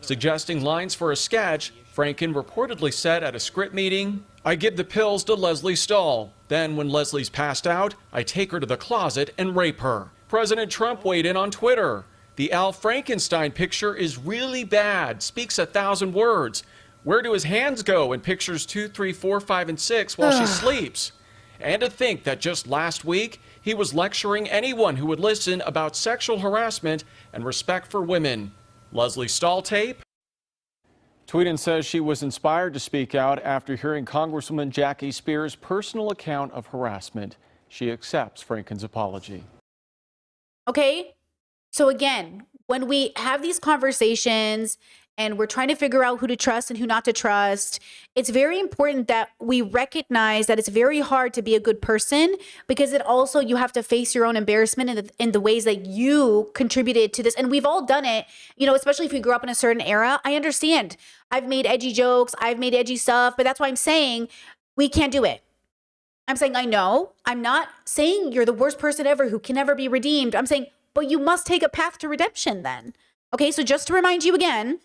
Suggesting lines for a sketch, Franken reportedly said at a script meeting, I give the pills to Leslie Stahl. Then when Leslie's passed out, I take her to the closet and rape her. President Trump weighed in on Twitter. The Al Frankenstein picture is really bad, speaks 1,000 words. Where do his hands go in pictures 2, 3, 4, 5, and 6 while she sleeps? And to think that just last week, he was lecturing anyone who would listen about sexual harassment and respect for women. Leslie Stahl tape? Tweeden says she was inspired to speak out after hearing Congresswoman Jackie Spears' personal account of harassment. She accepts Franken's apology. Okay? So again, when we have these conversations and we're trying to figure out who to trust and who not to trust, it's very important that we recognize that it's very hard to be a good person, because it also, you have to face your own embarrassment in the ways that you contributed to this. And we've all done it, especially if you grew up in a certain era. I understand. I've made edgy jokes, I've made edgy stuff, but that's why I'm saying we can't do it. I'm saying, I know. I'm not saying you're the worst person ever who can never be redeemed. I'm saying, but you must take a path to redemption then. Okay, so just to remind you again,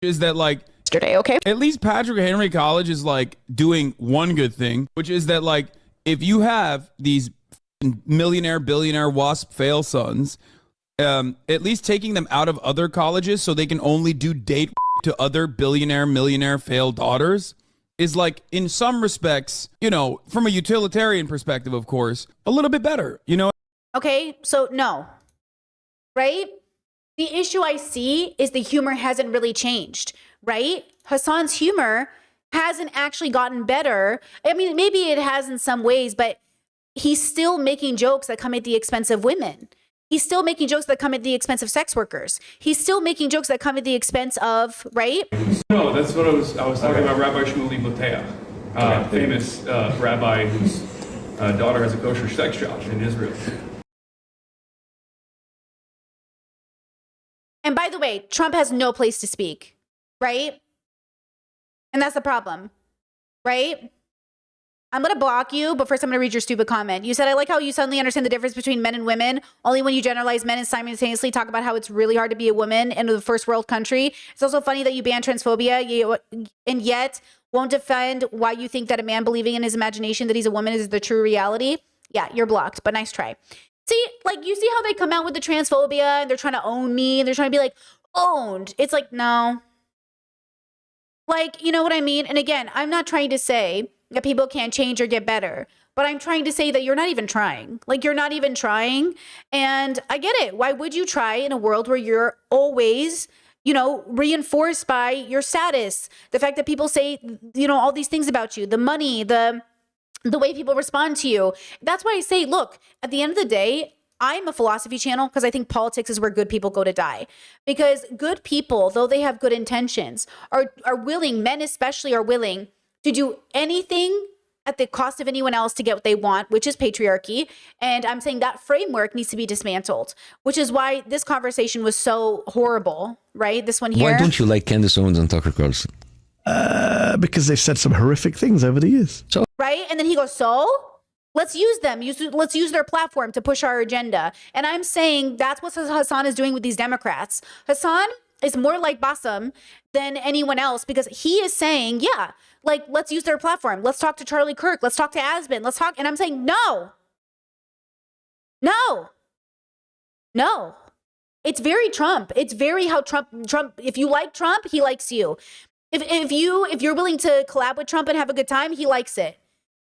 is that yesterday, okay? At least Patrick Henry College is doing one good thing, which is that if you have these millionaire, billionaire, WASP fail sons, at least taking them out of other colleges so they can only do date to other billionaire, millionaire failed daughters is like, in some respects, you know, from a utilitarian perspective, of course, a little bit better, you know? Okay, so no, right? The issue I see is the humor hasn't really changed, right? Hasan's humor hasn't actually gotten better. I mean, maybe it has in some ways, but he's still making jokes that come at the expense of women. He's still making jokes that come at the expense of sex workers. He's still making jokes that come at the expense of, right? No, that's what I was talking about. Rabbi Shmuley Boteach, famous rabbi whose daughter has a kosher sex job in Israel. And by the way, Trump has no place to speak, right? And that's the problem, right? I'm going to block you, but first I'm going to read your stupid comment. You said, I like how you suddenly understand the difference between men and women, only when you generalize men and simultaneously talk about how it's really hard to be a woman in a first world country. It's also funny that you ban transphobia and yet won't defend why you think that a man believing in his imagination that he's a woman is the true reality. Yeah, you're blocked, but nice try. See, like, you see how they come out with the transphobia and they're trying to own me and they're trying to be like, owned. It's like, no. Like, you know what I mean? And again, I'm not trying to say that people can't change or get better, but I'm trying to say that you're not even trying. Like, you're not even trying. And I get it. Why would you try in a world where you're always, you know, reinforced by your status? The fact that people say, you know, all these things about you, the money, the way people respond to you. That's why I say, look, at the end of the day, I'm a philosophy channel because I think politics is where good people go to die. Because good people, though they have good intentions, are willing, men especially are willing to do anything at the cost of anyone else to get what they want, which is patriarchy. And I'm saying that framework needs to be dismantled, which is why this conversation was so horrible, right? This one here. Why don't you like Candace Owens and Tucker Carlson? Because they've said some horrific things over the years. So, right? And then he goes, so let's use them. Let's use their platform to push our agenda. And I'm saying that's what Hasan is doing with these Democrats. Hasan is more like Bassem than anyone else because he is saying, yeah, like, let's use their platform. Let's talk to Charlie Kirk. Let's talk to Asbin. Let's talk. And I'm saying, no. It's very Trump. It's very how Trump, if you like Trump, he likes you. If you're willing to collab with Trump and have a good time, he likes it.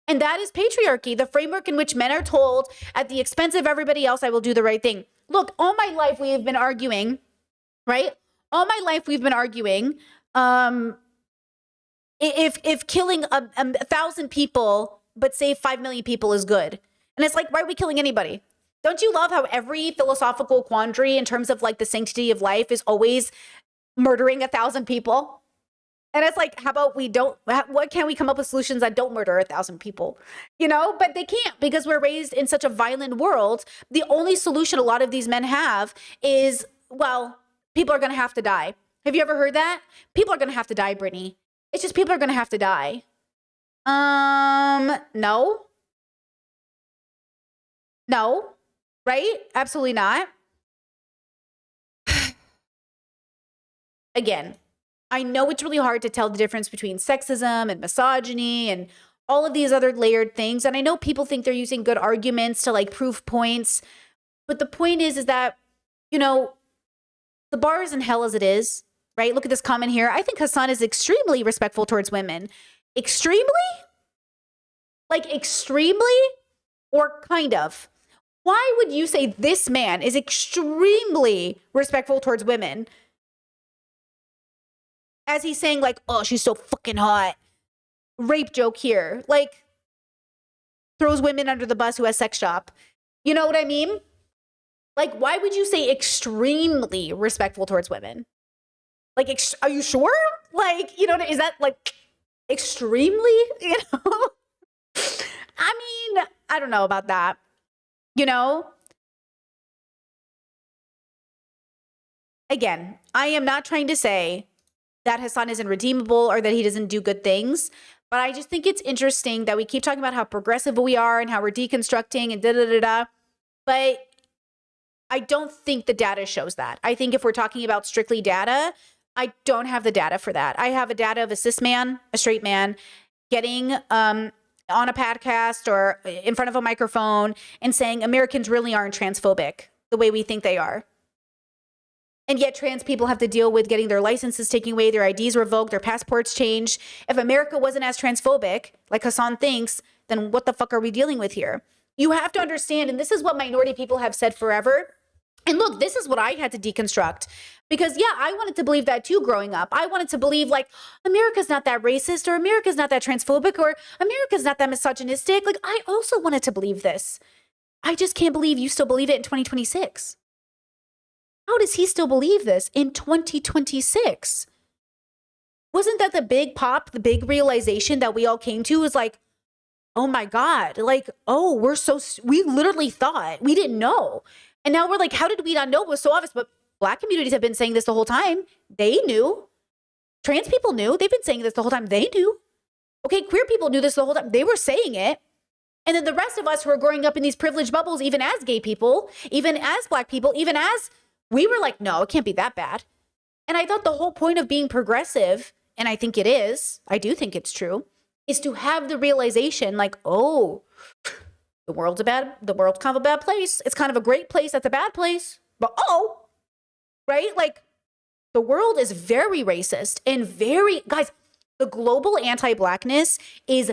And that is patriarchy, the framework in which men are told at the expense of everybody else, I will do the right thing. Look, all my life we have been arguing, right? All my life we've been arguing, if killing 1,000 people but save 5 million people is good. And it's like, why are we killing anybody? Don't you love how every philosophical quandary in terms of like the sanctity of life is always murdering 1,000 people? And it's like, how about what can we come up with solutions that don't murder 1,000 people? You know, but they can't because we're raised in such a violent world. The only solution a lot of these men have is, well, people are going to have to die. Have you ever heard that? People are going to have to die, Brittany. It's just people are going to have to die. No, right? Absolutely not. Again, I know it's really hard to tell the difference between sexism and misogyny and all of these other layered things. And I know people think they're using good arguments to like prove points. But the point is that, you know, the bar is in hell as it is, right? Look at this comment here. I think Hasan is extremely respectful towards women. Extremely? Like extremely or kind of? Why would you say this man is extremely respectful towards women? As he's saying like, oh, she's so fucking hot. Rape joke here. Like, throws women under the bus who has sex shop. You know what I mean? Like, why would you say extremely respectful towards women? Like, are you sure? Like, you know, is that like extremely, you know? I mean, I don't know about that. You know? Again, I am not trying to say that Hasan isn't redeemable or that he doesn't do good things. But I just think it's interesting that we keep talking about how progressive we are and how we're deconstructing and da-da-da-da. But I don't think the data shows that. I think if we're talking about strictly data, I don't have the data for that. I have a data of a cis man, a straight man, getting on a podcast or in front of a microphone and saying Americans really aren't transphobic the way we think they are. And yet trans people have to deal with getting their licenses taken away, their IDs revoked, their passports changed. If America wasn't as transphobic, like Hasan thinks, then what the fuck are we dealing with here? You have to understand, and this is what minority people have said forever. And look, this is what I had to deconstruct. Because yeah, I wanted to believe that too growing up. I wanted to believe like America's not that racist, or America's not that transphobic, or America's not that misogynistic. Like I also wanted to believe this. I just can't believe you still believe it in 2026. How does he still believe this in 2026? Wasn't that the big pop, the big realization that we all came to was like, oh my God, like, oh, we literally thought, we didn't know. And now we're like, how did we not know? It was so obvious. But Black communities have been saying this the whole time. They knew. Trans people knew. They've been saying this the whole time. They knew. Okay, queer people knew this the whole time. They were saying it. And then the rest of us who are growing up in these privileged bubbles, even as gay people, even as Black people, even as, we were like, no, it can't be that bad. And I thought the whole point of being progressive, and I think it is, I do think it's true, is to have the realization like, oh, the world's kind of a bad place. It's kind of a great place that's a bad place. But oh, right? Like the world is very racist and guys, the global anti-Blackness is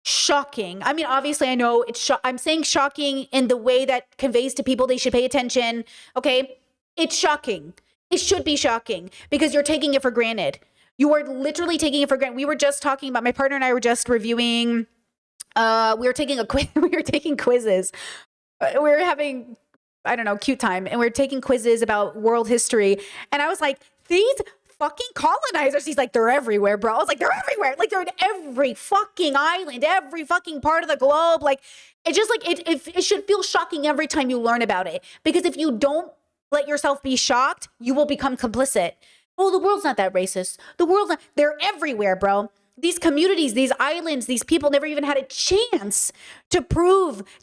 shocking. I mean, obviously I know I'm saying shocking in the way that conveys to people they should pay attention. Okay. It's shocking. It should be shocking because you're taking it for granted. You are literally taking it for granted. We were just talking about, my partner and I were just reviewing, we were taking quizzes. We were having, I don't know, cute time. And we were taking quizzes about world history. And I was like, these fucking colonizers, he's like, they're everywhere, bro. I was like, they're everywhere. Like they're in every fucking island, every fucking part of the globe. Like, it's just like, it should feel shocking every time you learn about it. Because if you don't let yourself be shocked, you will become complicit. Oh, the world's not that racist. They're everywhere, bro. These communities, these islands, these people never even had a chance to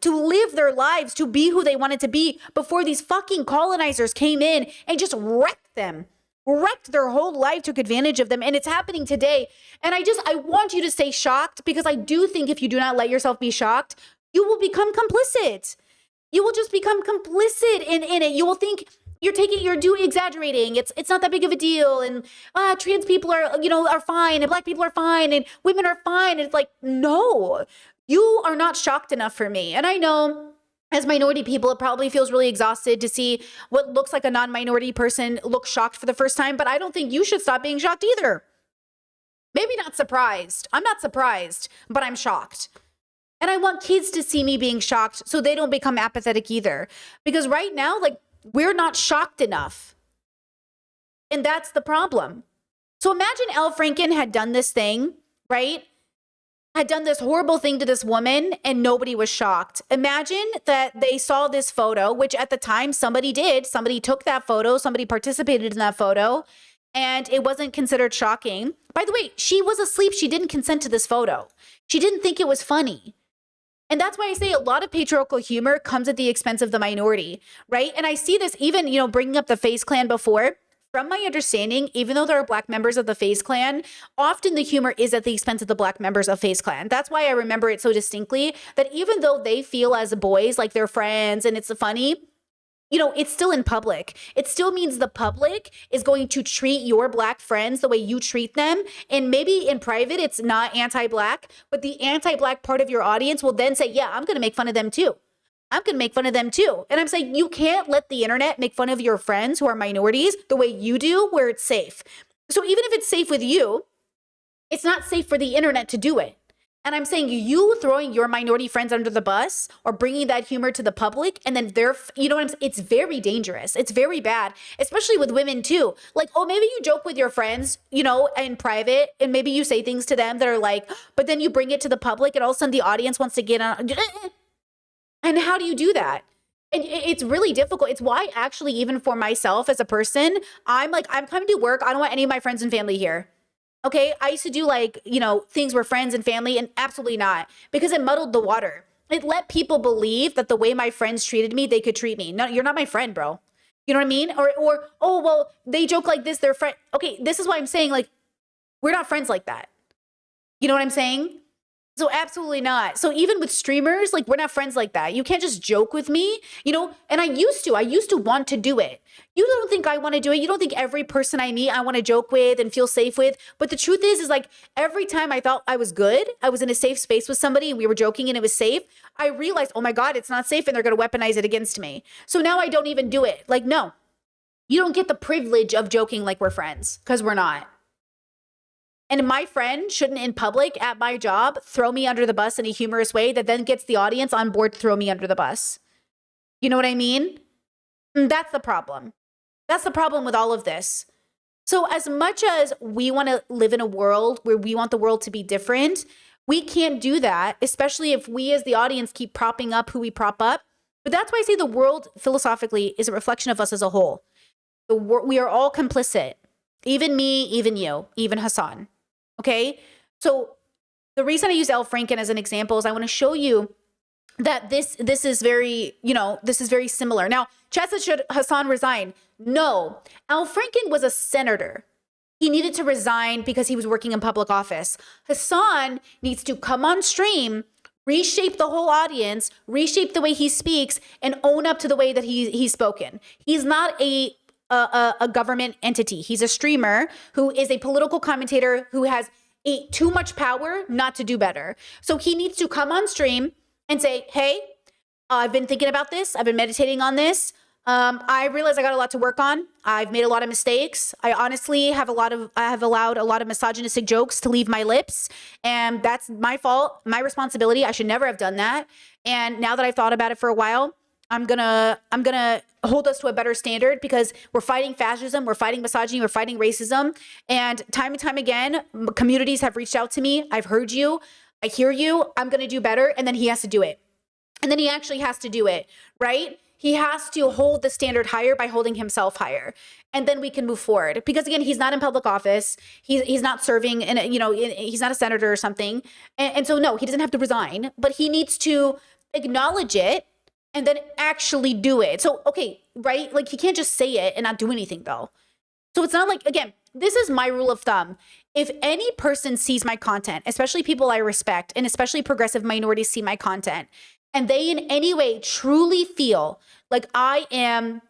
live their lives, to be who they wanted to be before these fucking colonizers came in and just wrecked their whole life, took advantage of them. And it's happening today. And I want you to stay shocked because I do think if you do not let yourself be shocked, you will become complicit. You will just become complicit in it. You will think you're exaggerating. It's not that big of a deal. And trans people are fine, and Black people are fine, and women are fine. And it's like, no, you are not shocked enough for me. And I know as minority people, it probably feels really exhausted to see what looks like a non-minority person look shocked for the first time, but I don't think you should stop being shocked either. Maybe not surprised. I'm not surprised, but I'm shocked. And I want kids to see me being shocked so they don't become apathetic either. Because right now, like, we're not shocked enough. And that's the problem. So imagine Al Franken had done this thing, right? Had done this horrible thing to this woman and nobody was shocked. Imagine that they saw this photo, which at the time somebody did. Somebody took that photo, somebody participated in that photo, and it wasn't considered shocking. By the way, she was asleep. She didn't consent to this photo. She didn't think it was funny. And that's why I say a lot of patriarchal humor comes at the expense of the minority, right? And I see this even, bringing up the FaZe Clan before. From my understanding, even though there are Black members of the FaZe Clan, often the humor is at the expense of the Black members of FaZe Clan. That's why I remember it so distinctly, that even though they feel as boys like they're friends and it's funny, it's still in public. It still means the public is going to treat your Black friends the way you treat them. And maybe in private, it's not anti-Black, but the anti-Black part of your audience will then say, yeah, I'm going to make fun of them too. I'm going to make fun of them too. And I'm saying you can't let the internet make fun of your friends who are minorities the way you do, where it's safe. So even if it's safe with you, it's not safe for the internet to do it. And I'm saying you throwing your minority friends under the bus or bringing that humor to the public, and then it's very dangerous. It's very bad, especially with women too. Like, oh, maybe you joke with your friends, in private, and maybe you say things to them that are like, but then you bring it to the public and all of a sudden the audience wants to get on. And how do you do that? And it's really difficult. It's why actually, even for myself as a person, I'm coming to work. I don't want any of my friends and family here. Okay, I used to do things where friends and family, and absolutely not, because it muddled the water. It let people believe that the way my friends treated me, they could treat me. No, you're not my friend, bro. You know what I mean? Or oh, well, they joke like this, they're friend. Okay, this is why I'm saying we're not friends like that. You know what I'm saying? So absolutely not. So even with streamers, like we're not friends like that. You can't just joke with me, you know? And I used to want to do it. You don't think I want to do it. You don't think every person I meet I want to joke with and feel safe with. But the truth is like every time I thought I was good, I was in a safe space with somebody and we were joking and it was safe, I realized, oh my God, it's not safe and they're going to weaponize it against me. So now I don't even do it. Like, no, you don't get the privilege of joking like we're friends because we're not. And my friend shouldn't in public at my job throw me under the bus in a humorous way that then gets the audience on board to throw me under the bus. You know what I mean? And that's the problem. That's the problem with all of this. So as much as we want to live in a world where we want the world to be different, we can't do that, especially if we as the audience keep propping up who we prop up. But that's why I say the world philosophically is a reflection of us as a whole. We are all complicit. Even me, even you, even Hasan. Okay, so the reason I use Al Franken as an example is I want to show you that this is very, this is very similar. Now, chat says, should Hasan resign? No, Al Franken was a senator. He needed to resign because he was working in public office. Hasan needs to come on stream, reshape the whole audience, reshape the way he speaks, and own up to the way that he's spoken. He's not a government entity. He's a streamer who is a political commentator who has too much power not to do better. So he needs to come on stream and say, hey, I've been thinking about this. I've been meditating on this. I realize I got a lot to work on. I've made a lot of mistakes. I honestly have allowed a lot of misogynistic jokes to leave my lips, and that's my fault, my responsibility. I should never have done that. And now that I've thought about it for a while, I'm gonna hold us to a better standard because we're fighting fascism, we're fighting misogyny, we're fighting racism. And time again, communities have reached out to me. I've heard you. I hear you. I'm gonna do better. And then he has to do it. And then he actually has to do it, right? He has to hold the standard higher by holding himself higher. And then we can move forward. Because again, he's not in public office. He's not serving he's not a senator or something. And so no, he doesn't have to resign, but he needs to acknowledge it and then actually do it. So, okay, right? Like he can't just say it and not do anything though. So it's not like, again, this is my rule of thumb. If any person sees my content, especially people I respect, and especially progressive minorities see my content, and they in any way truly feel like I am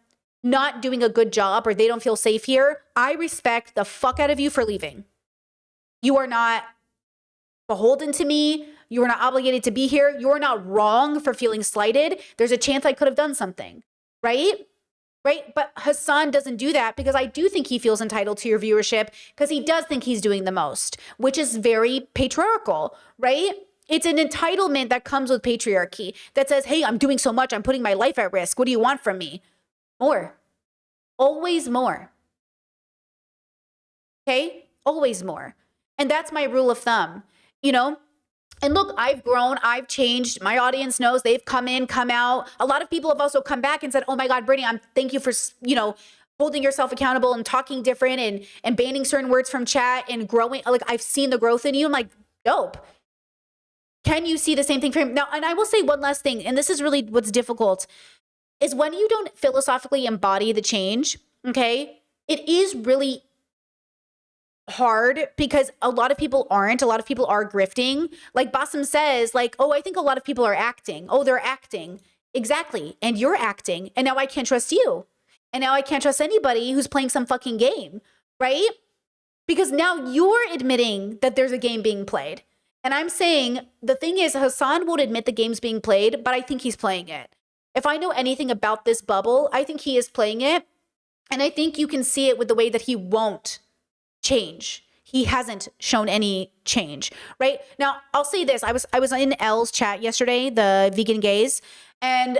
not doing a good job or they don't feel safe here, I respect the fuck out of you for leaving. You are not beholden to me. You are not obligated to be here. You are not wrong for feeling slighted. There's a chance I could have done something, right? Right? But Hasan doesn't do that because I do think he feels entitled to your viewership because he does think he's doing the most, which is very patriarchal, right? It's an entitlement that comes with patriarchy that says, hey, I'm doing so much. I'm putting my life at risk. What do you want from me? More. Always more. Okay? Always more. And that's my rule of thumb, And look, I've grown, I've changed. My audience knows they've come in, come out. A lot of people have also come back and said, oh my God, Brittany, thank you for, holding yourself accountable and talking different and banning certain words from chat and growing. Like I've seen the growth in you. I'm like, dope. Can you see the same thing for him? Now, and I will say one last thing, and this is really what's difficult, is when you don't philosophically embody the change, okay, it is really hard because a lot of people aren't. A lot of people are grifting. Like Bassem says, like, oh, I think a lot of people are acting. Oh, they're acting. Exactly. And you're acting. And now I can't trust you. And now I can't trust anybody who's playing some fucking game, right? Because now you're admitting that there's a game being played. And I'm saying the thing is Hasan won't admit the game's being played, but I think he's playing it. If I know anything about this bubble, I think he is playing it. And I think you can see it with the way that he won't change. He hasn't shown any change, right? Now, I'll say this. I was in L's chat yesterday, the vegan gays, and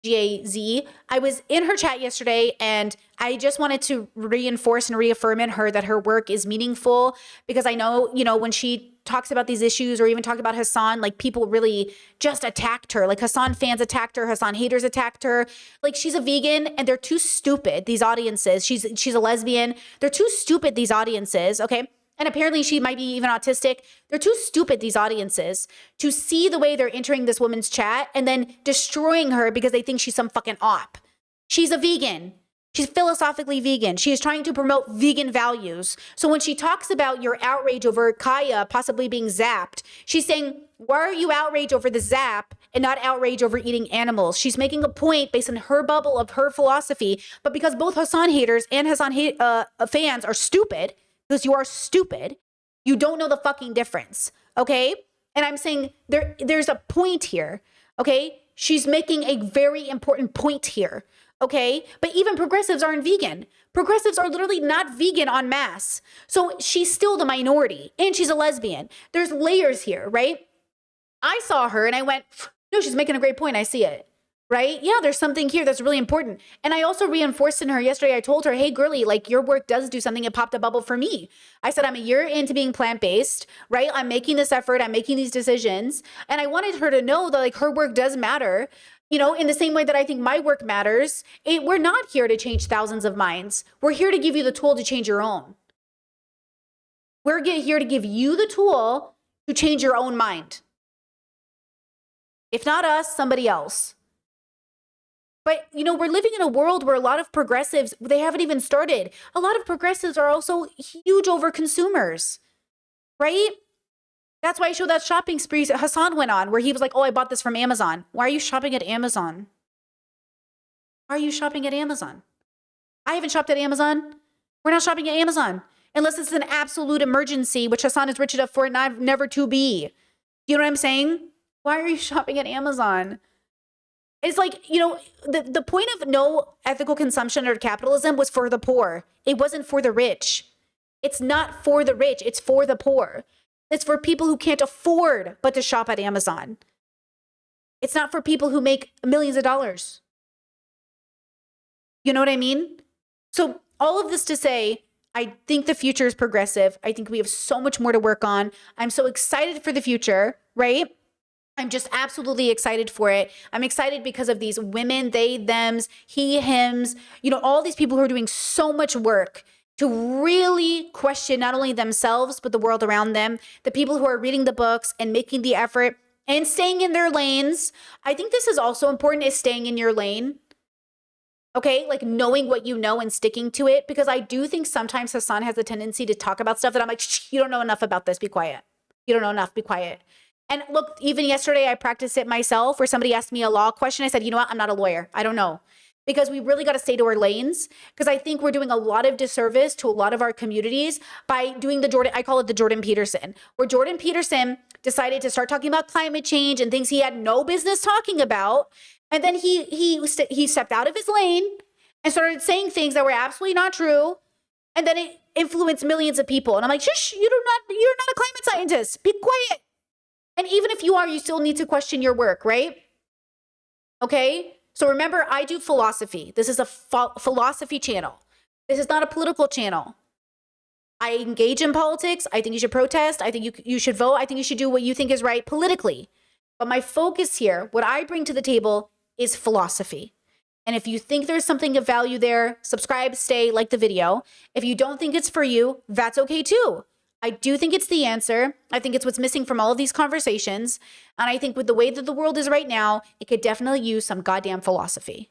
GAZ. I was in her chat yesterday and I just wanted to reinforce and reaffirm in her that her work is meaningful because I know, when she talks about these issues or even talked about Hasan, like people really just attacked her. Like Hasan fans attacked her, Hasan haters attacked her. Like she's a vegan and they're too stupid, these audiences. She's a lesbian. They're too stupid, these audiences, okay? And apparently she might be even autistic. They're too stupid, these audiences, to see the way they're entering this woman's chat and then destroying her because they think she's some fucking op. She's a vegan. She's philosophically vegan. She is trying to promote vegan values. So when she talks about your outrage over Kaya possibly being zapped, she's saying, why are you outraged over the zap and not outraged over eating animals? She's making a point based on her bubble of her philosophy, but because both Hasan haters and Hasan fans are stupid, because you are stupid, you don't know the fucking difference, okay? And I'm saying there's a point here, okay? She's making a very important point here, okay? But even progressives aren't vegan. Progressives are literally not vegan en masse. So she's still the minority, and she's a lesbian. There's layers here, right? I saw her and I went, no, she's making a great point. I see it, right? Yeah, there's something here that's really important. And I also reinforced in her yesterday, I told her, hey, girly, like your work does do something. It popped a bubble for me. I said, I'm a year into being plant-based, right? I'm making this effort. I'm making these decisions. And I wanted her to know that like her work does matter, you know, in the same way that I think my work matters. We're not here to change thousands of minds. We're here to give you the tool to change your own. We're here to give you the tool to change your own mind. If not us, somebody else. But, you know, we're living in a world where a lot of progressives, they haven't even started. A lot of progressives are also huge over consumers, right? That's why I showed that shopping spree Hasan went on, where he was like, oh, I bought this from Amazon. Why are you shopping at Amazon? Why are you shopping at Amazon? I haven't shopped at Amazon. We're not shopping at Amazon. Unless it's an absolute emergency, which Hasan is rich enough for it never to be. You know what I'm saying? Why are you shopping at Amazon? It's like, you know, the point of no ethical consumption or capitalism was for the poor. It wasn't for the rich. It's not for the rich. It's for the poor. It's for people who can't afford but to shop at Amazon. It's not for people who make millions of dollars. You know what I mean? So all of this to say, I think the future is progressive. I think we have so much more to work on. I'm so excited for the future, right? I'm just absolutely excited for it. I'm excited because of these women, they, thems, he, hims, you know, all these people who are doing so much work to really question not only themselves, but the world around them, the people who are reading the books and making the effort and staying in their lanes. I think this is also important, is staying in your lane. Okay, like knowing what you know and sticking to it, because I do think sometimes Hasan has a tendency to talk about stuff that I'm like, shh, you don't know enough about this, be quiet. You don't know enough, be quiet. And look, even yesterday, I practiced it myself where somebody asked me a law question. I said, you know what? I'm not a lawyer. I don't know. Because we really got to stay to our lanes. Because I think we're doing a lot of disservice to a lot of our communities by doing I call it the Jordan Peterson, where Jordan Peterson decided to start talking about climate change and things he had no business talking about. And then he stepped out of his lane and started saying things that were absolutely not true. And then it influenced millions of people. And I'm like, shush, you're not a climate scientist. Be quiet. And even if you are, you still need to question your work, right? Okay? So remember, I do philosophy. This is a philosophy channel. This is not a political channel. I engage in politics. I think you should protest. I think you should vote. I think you should do what you think is right politically. But my focus here, what I bring to the table is philosophy. And if you think there's something of value there, subscribe, stay, like the video. If you don't think it's for you, that's okay too. I do think it's the answer. I think it's what's missing from all of these conversations. And I think with the way that the world is right now, it could definitely use some goddamn philosophy.